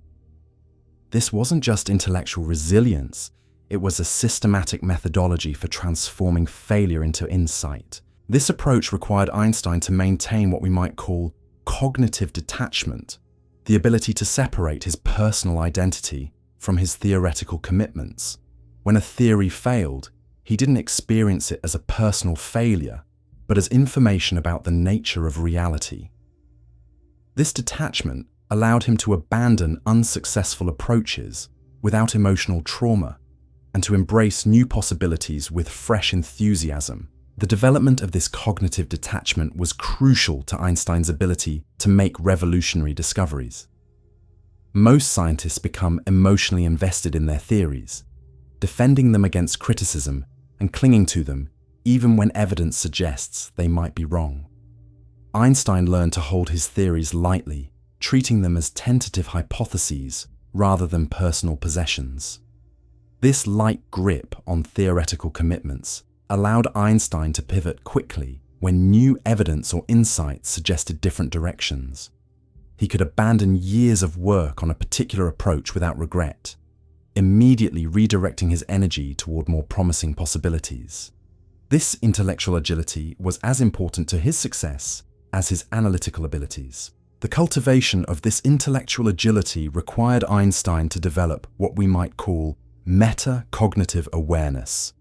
This wasn't just intellectual resilience, it was a systematic methodology for transforming failure into insight. This approach required Einstein to maintain what we might call cognitive detachment, the ability to separate his personal identity from his theoretical commitments. When a theory failed, he didn't experience it as a personal failure, but as information about the nature of reality. This detachment allowed him to abandon unsuccessful approaches without emotional trauma and to embrace new possibilities with fresh enthusiasm. The development of this cognitive detachment was crucial to Einstein's ability to make revolutionary discoveries. Most scientists become emotionally invested in their theories, defending them against criticism and clinging to them even when evidence suggests they might be wrong. Einstein learned to hold his theories lightly, treating them as tentative hypotheses rather than personal possessions. This light grip on theoretical commitments allowed Einstein to pivot quickly when new evidence or insights suggested different directions. He could abandon years of work on a particular approach without regret, immediately redirecting his energy toward more promising possibilities. This intellectual agility was as important to his success as his analytical abilities. The cultivation of this intellectual agility required Einstein to develop what we might call metacognitive awareness,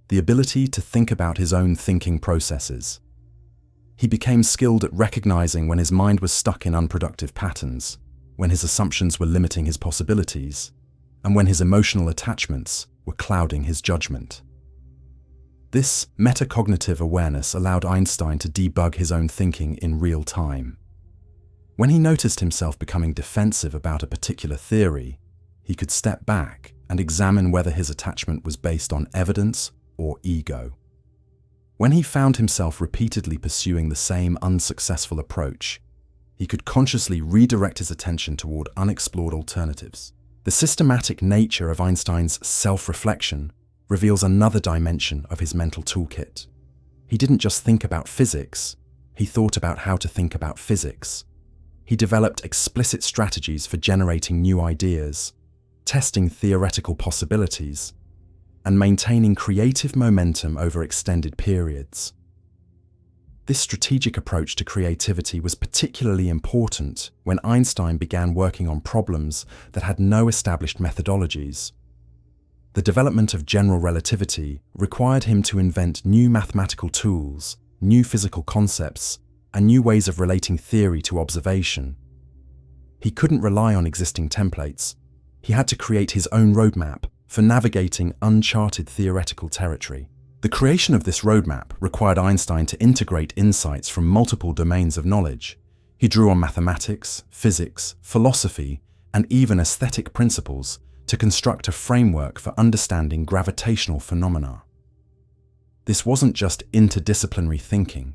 the ability to think about his own thinking processes. He became skilled at recognizing when his mind was stuck in unproductive patterns, when his assumptions were limiting his possibilities, and when his emotional attachments were clouding his judgment. This metacognitive awareness allowed Einstein to debug his own thinking in real time. When he noticed himself becoming defensive about a particular theory, he could step back and examine whether his attachment was based on evidence or ego. When he found himself repeatedly pursuing the same unsuccessful approach, he could consciously redirect his attention toward unexplored alternatives. The systematic nature of Einstein's self-reflection reveals another dimension of his mental toolkit. He didn't just think about physics, he thought about how to think about physics. He developed explicit strategies for generating new ideas, testing theoretical possibilities, and maintaining creative momentum over extended periods. This strategic approach to creativity was particularly important when Einstein began working on problems that had no established methodologies. The development of general relativity required him to invent new mathematical tools, new physical concepts, and new ways of relating theory to observation. He couldn't rely on existing templates. He had to create his own roadmap for navigating uncharted theoretical territory. The creation of this roadmap required Einstein to integrate insights from multiple domains of knowledge. He drew on mathematics, physics, philosophy, and even aesthetic principles to construct a framework for understanding gravitational phenomena. This wasn't just interdisciplinary thinking.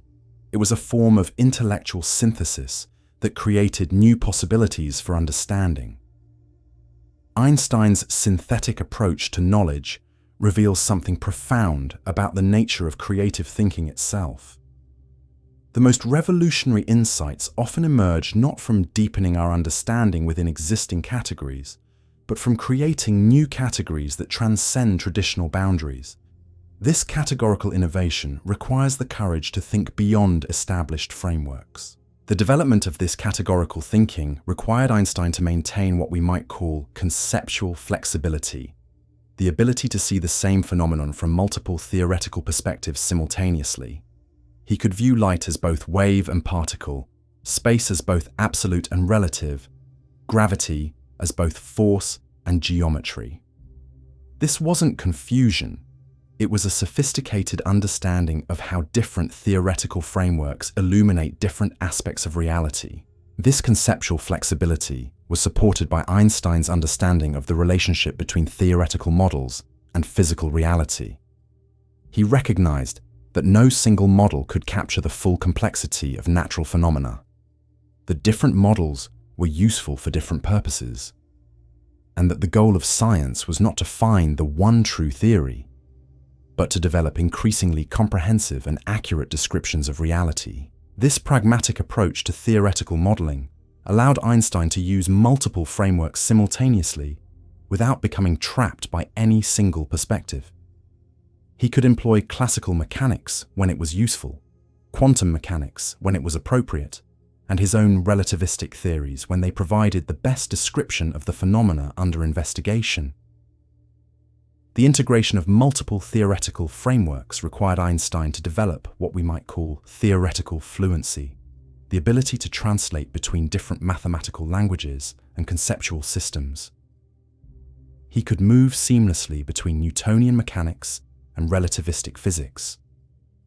It was a form of intellectual synthesis that created new possibilities for understanding. Einstein's synthetic approach to knowledge reveals something profound about the nature of creative thinking itself. The most revolutionary insights often emerge not from deepening our understanding within existing categories, but from creating new categories that transcend traditional boundaries. This categorical innovation requires the courage to think beyond established frameworks. The development of this categorical thinking required Einstein to maintain what we might call conceptual flexibility, the ability to see the same phenomenon from multiple theoretical perspectives simultaneously. He could view light as both wave and particle, space as both absolute and relative, gravity as both force and geometry. This wasn't confusion. It was a sophisticated understanding of how different theoretical frameworks illuminate different aspects of reality. This conceptual flexibility was supported by Einstein's understanding of the relationship between theoretical models and physical reality. He recognized that no single model could capture the full complexity of natural phenomena. The different models were useful for different purposes, and that the goal of science was not to find the one true theory, but to develop increasingly comprehensive and accurate descriptions of reality. This pragmatic approach to theoretical modeling allowed Einstein to use multiple frameworks simultaneously without becoming trapped by any single perspective. He could employ classical mechanics when it was useful, quantum mechanics when it was appropriate, and his own relativistic theories when they provided the best description of the phenomena under investigation. The integration of multiple theoretical frameworks required Einstein to develop what we might call theoretical fluency, the ability to translate between different mathematical languages and conceptual systems. He could move seamlessly between Newtonian mechanics and relativistic physics,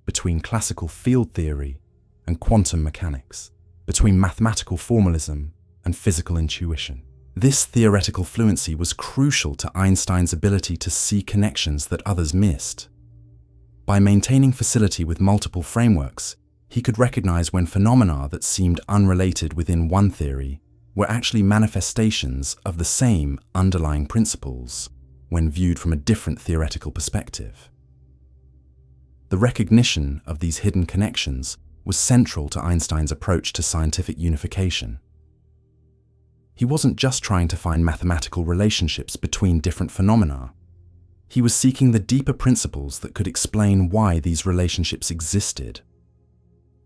between classical field theory and quantum mechanics, between mathematical formalism and physical intuition. This theoretical fluency was crucial to Einstein's ability to see connections that others missed. By maintaining facility with multiple frameworks, he could recognize when phenomena that seemed unrelated within one theory were actually manifestations of the same underlying principles when viewed from a different theoretical perspective. The recognition of these hidden connections was central to Einstein's approach to scientific unification. He wasn't just trying to find mathematical relationships between different phenomena. He was seeking the deeper principles that could explain why these relationships existed.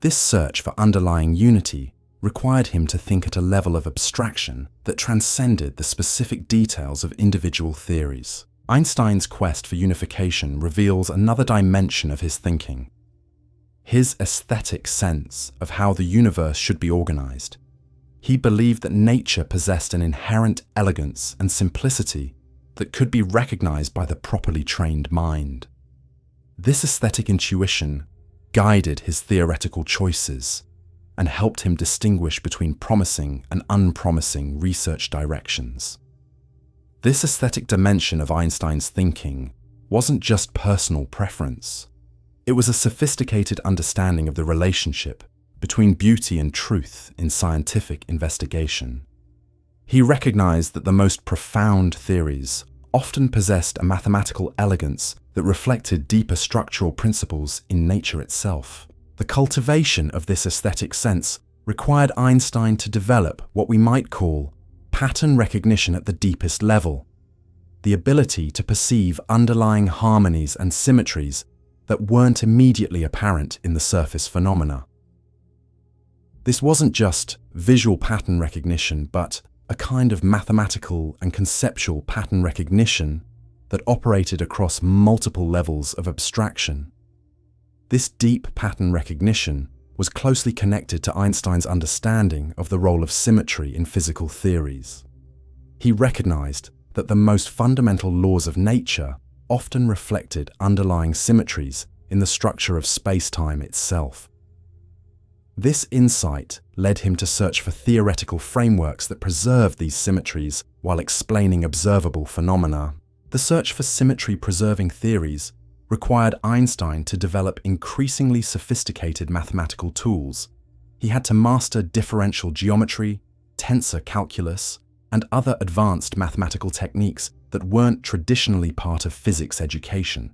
This search for underlying unity required him to think at a level of abstraction that transcended the specific details of individual theories. Einstein's quest for unification reveals another dimension of his thinking: his aesthetic sense of how the universe should be organized. He believed that nature possessed an inherent elegance and simplicity that could be recognized by the properly trained mind. This aesthetic intuition guided his theoretical choices and helped him distinguish between promising and unpromising research directions. This aesthetic dimension of Einstein's thinking wasn't just personal preference. It was a sophisticated understanding of the relationship between beauty and truth in scientific investigation. He recognized that the most profound theories often possessed a mathematical elegance that reflected deeper structural principles in nature itself. The cultivation of this aesthetic sense required Einstein to develop what we might call pattern recognition at the deepest level, the ability to perceive underlying harmonies and symmetries that weren't immediately apparent in the surface phenomena. This wasn't just visual pattern recognition, but a kind of mathematical and conceptual pattern recognition that operated across multiple levels of abstraction. This deep pattern recognition was closely connected to Einstein's understanding of the role of symmetry in physical theories. He recognized that the most fundamental laws of nature often reflected underlying symmetries in the structure of spacetime itself. This insight led him to search for theoretical frameworks that preserved these symmetries while explaining observable phenomena. The search for symmetry-preserving theories required Einstein to develop increasingly sophisticated mathematical tools. He had to master differential geometry, tensor calculus, and other advanced mathematical techniques that weren't traditionally part of physics education.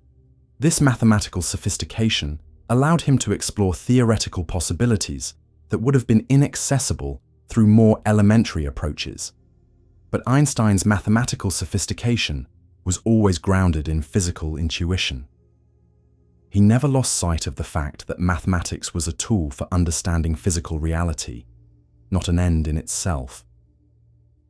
This mathematical sophistication allowed him to explore theoretical possibilities that would have been inaccessible through more elementary approaches. But Einstein's mathematical sophistication was always grounded in physical intuition. He never lost sight of the fact that mathematics was a tool for understanding physical reality, not an end in itself.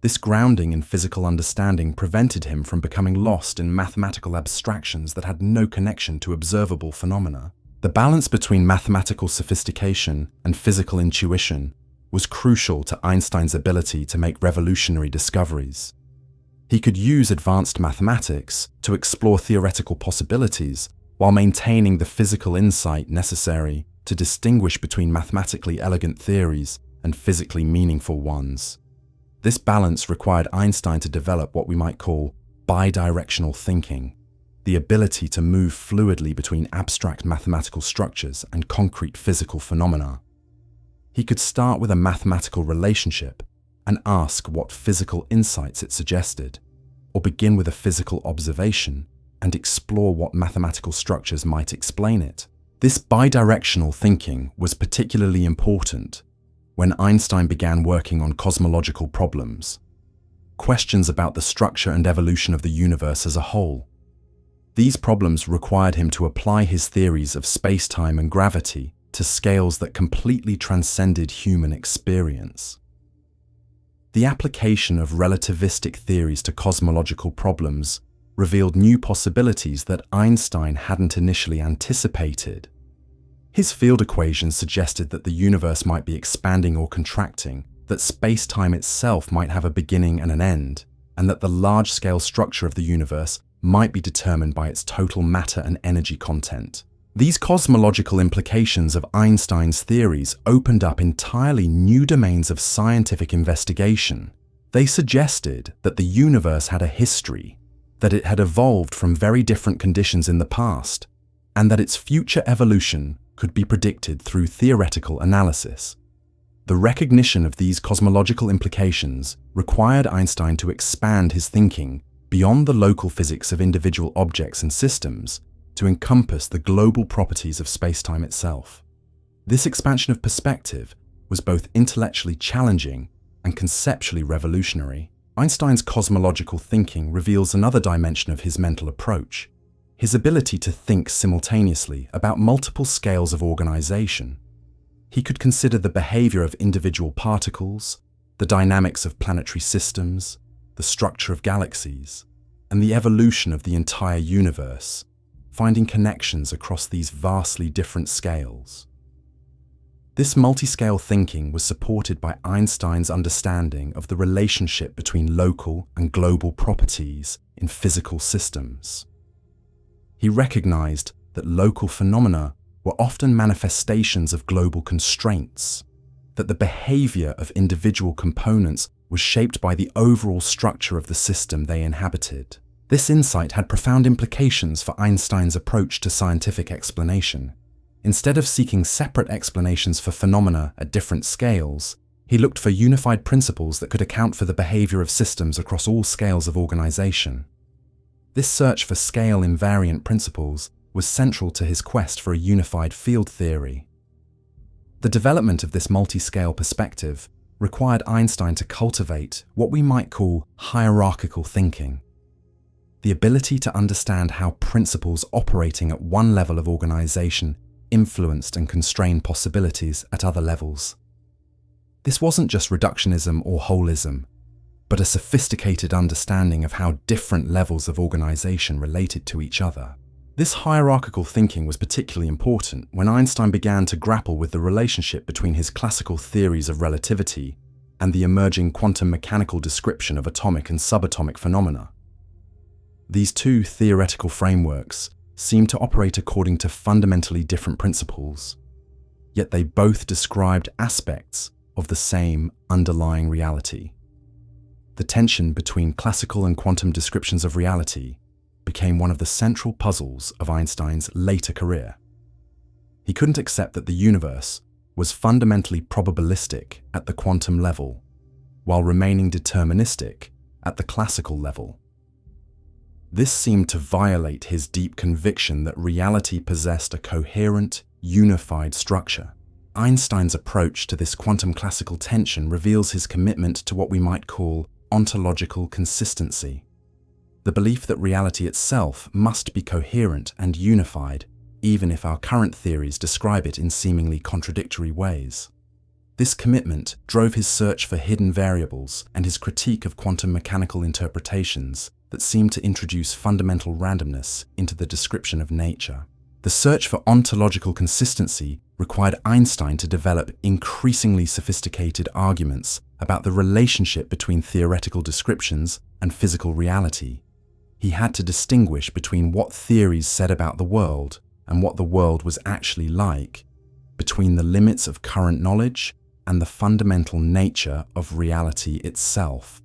This grounding in physical understanding prevented him from becoming lost in mathematical abstractions that had no connection to observable phenomena. The balance between mathematical sophistication and physical intuition was crucial to Einstein's ability to make revolutionary discoveries. He could use advanced mathematics to explore theoretical possibilities while maintaining the physical insight necessary to distinguish between mathematically elegant theories and physically meaningful ones. This balance required Einstein to develop what we might call bidirectional thinking, the ability to move fluidly between abstract mathematical structures and concrete physical phenomena. He could start with a mathematical relationship and ask what physical insights it suggested, or begin with a physical observation and explore what mathematical structures might explain it. This bidirectional thinking was particularly important when Einstein began working on cosmological problems, questions about the structure and evolution of the universe as a whole. These problems required him to apply his theories of space-time and gravity to scales that completely transcended human experience. The application of relativistic theories to cosmological problems revealed new possibilities that Einstein hadn't initially anticipated. His field equations suggested that the universe might be expanding or contracting, that space-time itself might have a beginning and an end, and that the large-scale structure of the universe might be determined by its total matter and energy content. These cosmological implications of Einstein's theories opened up entirely new domains of scientific investigation. They suggested that the universe had a history, that it had evolved from very different conditions in the past, and that its future evolution could be predicted through theoretical analysis. The recognition of these cosmological implications required Einstein to expand his thinking beyond the local physics of individual objects and systems to encompass the global properties of spacetime itself. This expansion of perspective was both intellectually challenging and conceptually revolutionary. Einstein's cosmological thinking reveals another dimension of his mental approach: his ability to think simultaneously about multiple scales of organization. He could consider the behavior of individual particles, the dynamics of planetary systems, the structure of galaxies, and the evolution of the entire universe, finding connections across these vastly different scales. This multi-scale thinking was supported by Einstein's understanding of the relationship between local and global properties in physical systems. He recognized that local phenomena were often manifestations of global constraints, that the behavior of individual components was shaped by the overall structure of the system they inhabited. This insight had profound implications for Einstein's approach to scientific explanation. Instead of seeking separate explanations for phenomena at different scales, he looked for unified principles that could account for the behavior of systems across all scales of organization. This search for scale-invariant principles was central to his quest for a unified field theory. The development of this multi-scale perspective required Einstein to cultivate what we might call hierarchical thinking, the ability to understand how principles operating at one level of organization influenced and constrained possibilities at other levels. This wasn't just reductionism or holism, but a sophisticated understanding of how different levels of organization related to each other. This hierarchical thinking was particularly important when Einstein began to grapple with the relationship between his classical theories of relativity and the emerging quantum mechanical description of atomic and subatomic phenomena. These two theoretical frameworks seemed to operate according to fundamentally different principles, yet they both described aspects of the same underlying reality. The tension between classical and quantum descriptions of reality became one of the central puzzles of Einstein's later career. He couldn't accept that the universe was fundamentally probabilistic at the quantum level, while remaining deterministic at the classical level. This seemed to violate his deep conviction that reality possessed a coherent, unified structure. Einstein's approach to this quantum classical tension reveals his commitment to what we might call ontological consistency, the belief that reality itself must be coherent and unified, even if our current theories describe it in seemingly contradictory ways. This commitment drove his search for hidden variables and his critique of quantum mechanical interpretations that seemed to introduce fundamental randomness into the description of nature. The search for ontological consistency required Einstein to develop increasingly sophisticated arguments about the relationship between theoretical descriptions and physical reality. He had to distinguish between what theories said about the world and what the world was actually like, between the limits of current knowledge and the fundamental nature of reality itself.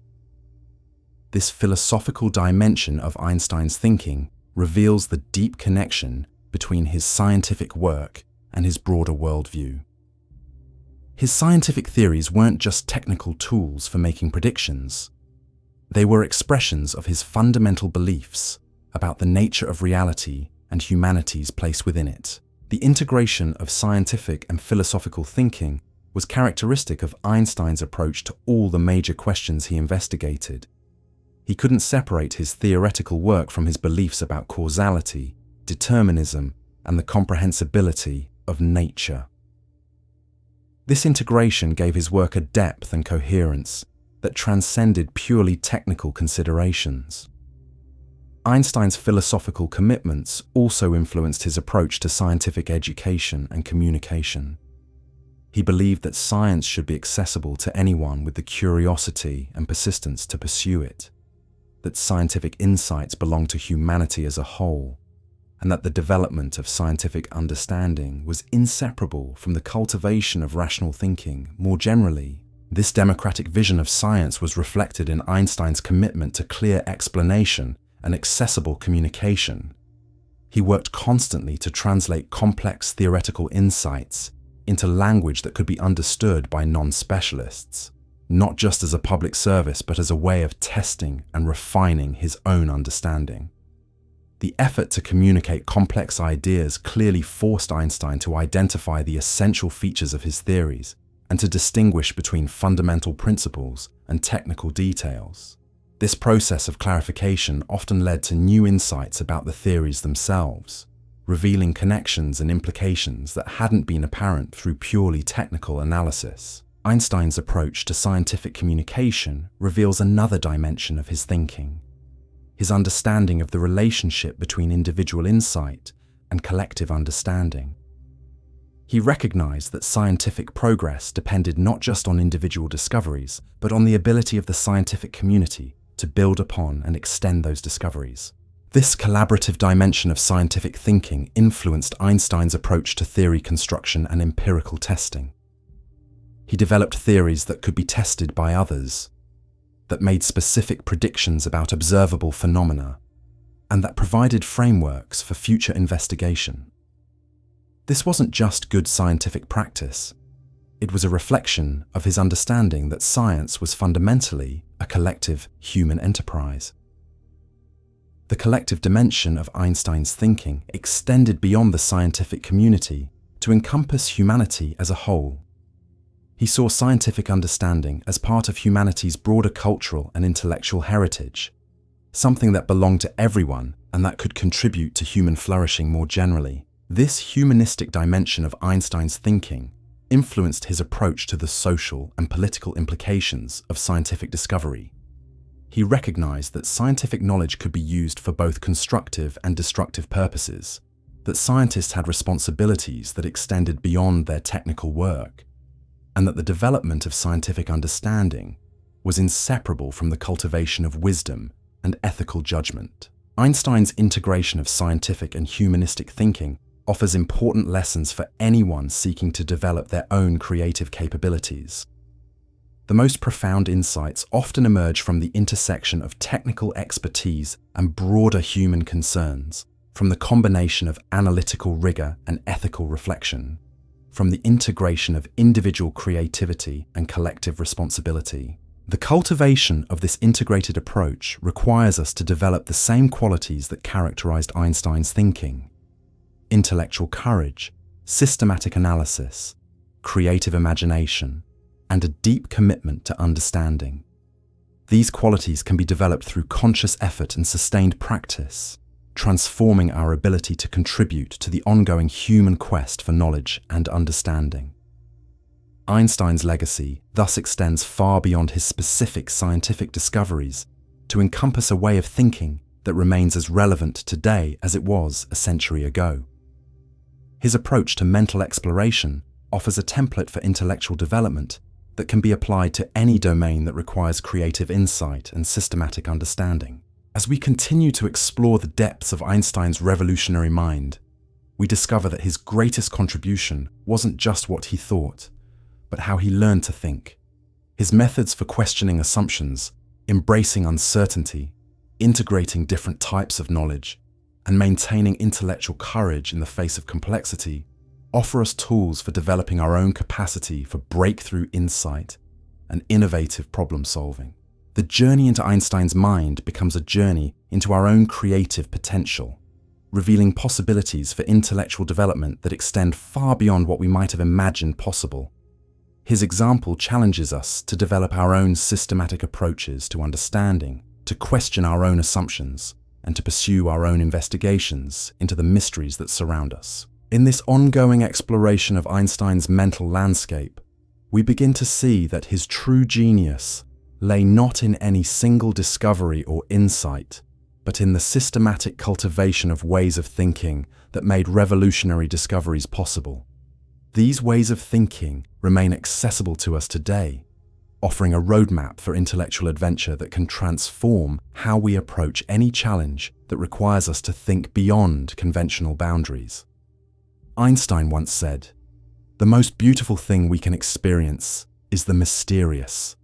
This philosophical dimension of Einstein's thinking reveals the deep connection between his scientific work and his broader worldview. His scientific theories weren't just technical tools for making predictions. They were expressions of his fundamental beliefs about the nature of reality and humanity's place within it. The integration of scientific and philosophical thinking was characteristic of Einstein's approach to all the major questions he investigated. He couldn't separate his theoretical work from his beliefs about causality, determinism, and the comprehensibility of nature. This integration gave his work a depth and coherence that transcended purely technical considerations. Einstein's philosophical commitments also influenced his approach to scientific education and communication. He believed that science should be accessible to anyone with the curiosity and persistence to pursue it, that scientific insights belong to humanity as a whole, and that the development of scientific understanding was inseparable from the cultivation of rational thinking more generally. This democratic vision of science was reflected in Einstein's commitment to clear explanation and accessible communication. He worked constantly to translate complex theoretical insights into language that could be understood by non-specialists, not just as a public service but as a way of testing and refining his own understanding. The effort to communicate complex ideas clearly forced Einstein to identify the essential features of his theories and to distinguish between fundamental principles and technical details. This process of clarification often led to new insights about the theories themselves, revealing connections and implications that hadn't been apparent through purely technical analysis. Einstein's approach to scientific communication reveals another dimension of his thinking: his understanding of the relationship between individual insight and collective understanding. He recognized that scientific progress depended not just on individual discoveries, but on the ability of the scientific community to build upon and extend those discoveries. This collaborative dimension of scientific thinking influenced Einstein's approach to theory construction and empirical testing. He developed theories that could be tested by others, that made specific predictions about observable phenomena, and that provided frameworks for future investigation. This wasn't just good scientific practice. It was a reflection of his understanding that science was fundamentally a collective human enterprise. The collective dimension of Einstein's thinking extended beyond the scientific community to encompass humanity as a whole. He saw scientific understanding as part of humanity's broader cultural and intellectual heritage, something that belonged to everyone and that could contribute to human flourishing more generally. This humanistic dimension of Einstein's thinking influenced his approach to the social and political implications of scientific discovery. He recognized that scientific knowledge could be used for both constructive and destructive purposes, that scientists had responsibilities that extended beyond their technical work, and that the development of scientific understanding was inseparable from the cultivation of wisdom and ethical judgment. Einstein's integration of scientific and humanistic thinking offers important lessons for anyone seeking to develop their own creative capabilities. The most profound insights often emerge from the intersection of technical expertise and broader human concerns, from the combination of analytical rigor and ethical reflection, from the integration of individual creativity and collective responsibility. The cultivation of this integrated approach requires us to develop the same qualities that characterized Einstein's thinking: intellectual courage, systematic analysis, creative imagination, and a deep commitment to understanding. These qualities can be developed through conscious effort and sustained practice, transforming our ability to contribute to the ongoing human quest for knowledge and understanding. Einstein's legacy thus extends far beyond his specific scientific discoveries to encompass a way of thinking that remains as relevant today as it was a century ago. His approach to mental exploration offers a template for intellectual development that can be applied to any domain that requires creative insight and systematic understanding. As we continue to explore the depths of Einstein's revolutionary mind, we discover that his greatest contribution wasn't just what he thought, but how he learned to think. His methods for questioning assumptions, embracing uncertainty, integrating different types of knowledge, and maintaining intellectual courage in the face of complexity offer us tools for developing our own capacity for breakthrough insight and innovative problem solving. The journey into Einstein's mind becomes a journey into our own creative potential, revealing possibilities for intellectual development that extend far beyond what we might have imagined possible. His example challenges us to develop our own systematic approaches to understanding, to question our own assumptions, and to pursue our own investigations into the mysteries that surround us. In this ongoing exploration of Einstein's mental landscape, we begin to see that his true genius lay not in any single discovery or insight, but in the systematic cultivation of ways of thinking that made revolutionary discoveries possible. These ways of thinking remain accessible to us today, offering a roadmap for intellectual adventure that can transform how we approach any challenge that requires us to think beyond conventional boundaries. Einstein once said, "The most beautiful thing we can experience is the mysterious."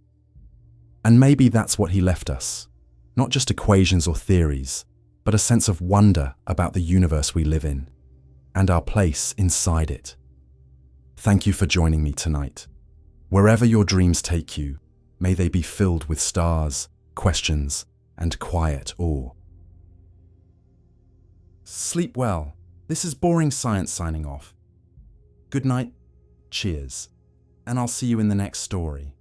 And maybe that's what he left us, not just equations or theories, but a sense of wonder about the universe we live in and our place inside it. Thank you for joining me tonight. Wherever your dreams take you, may they be filled with stars, questions, and quiet awe. Sleep well. This is Boring Science signing off. Good night, cheers, and I'll see you in the next story.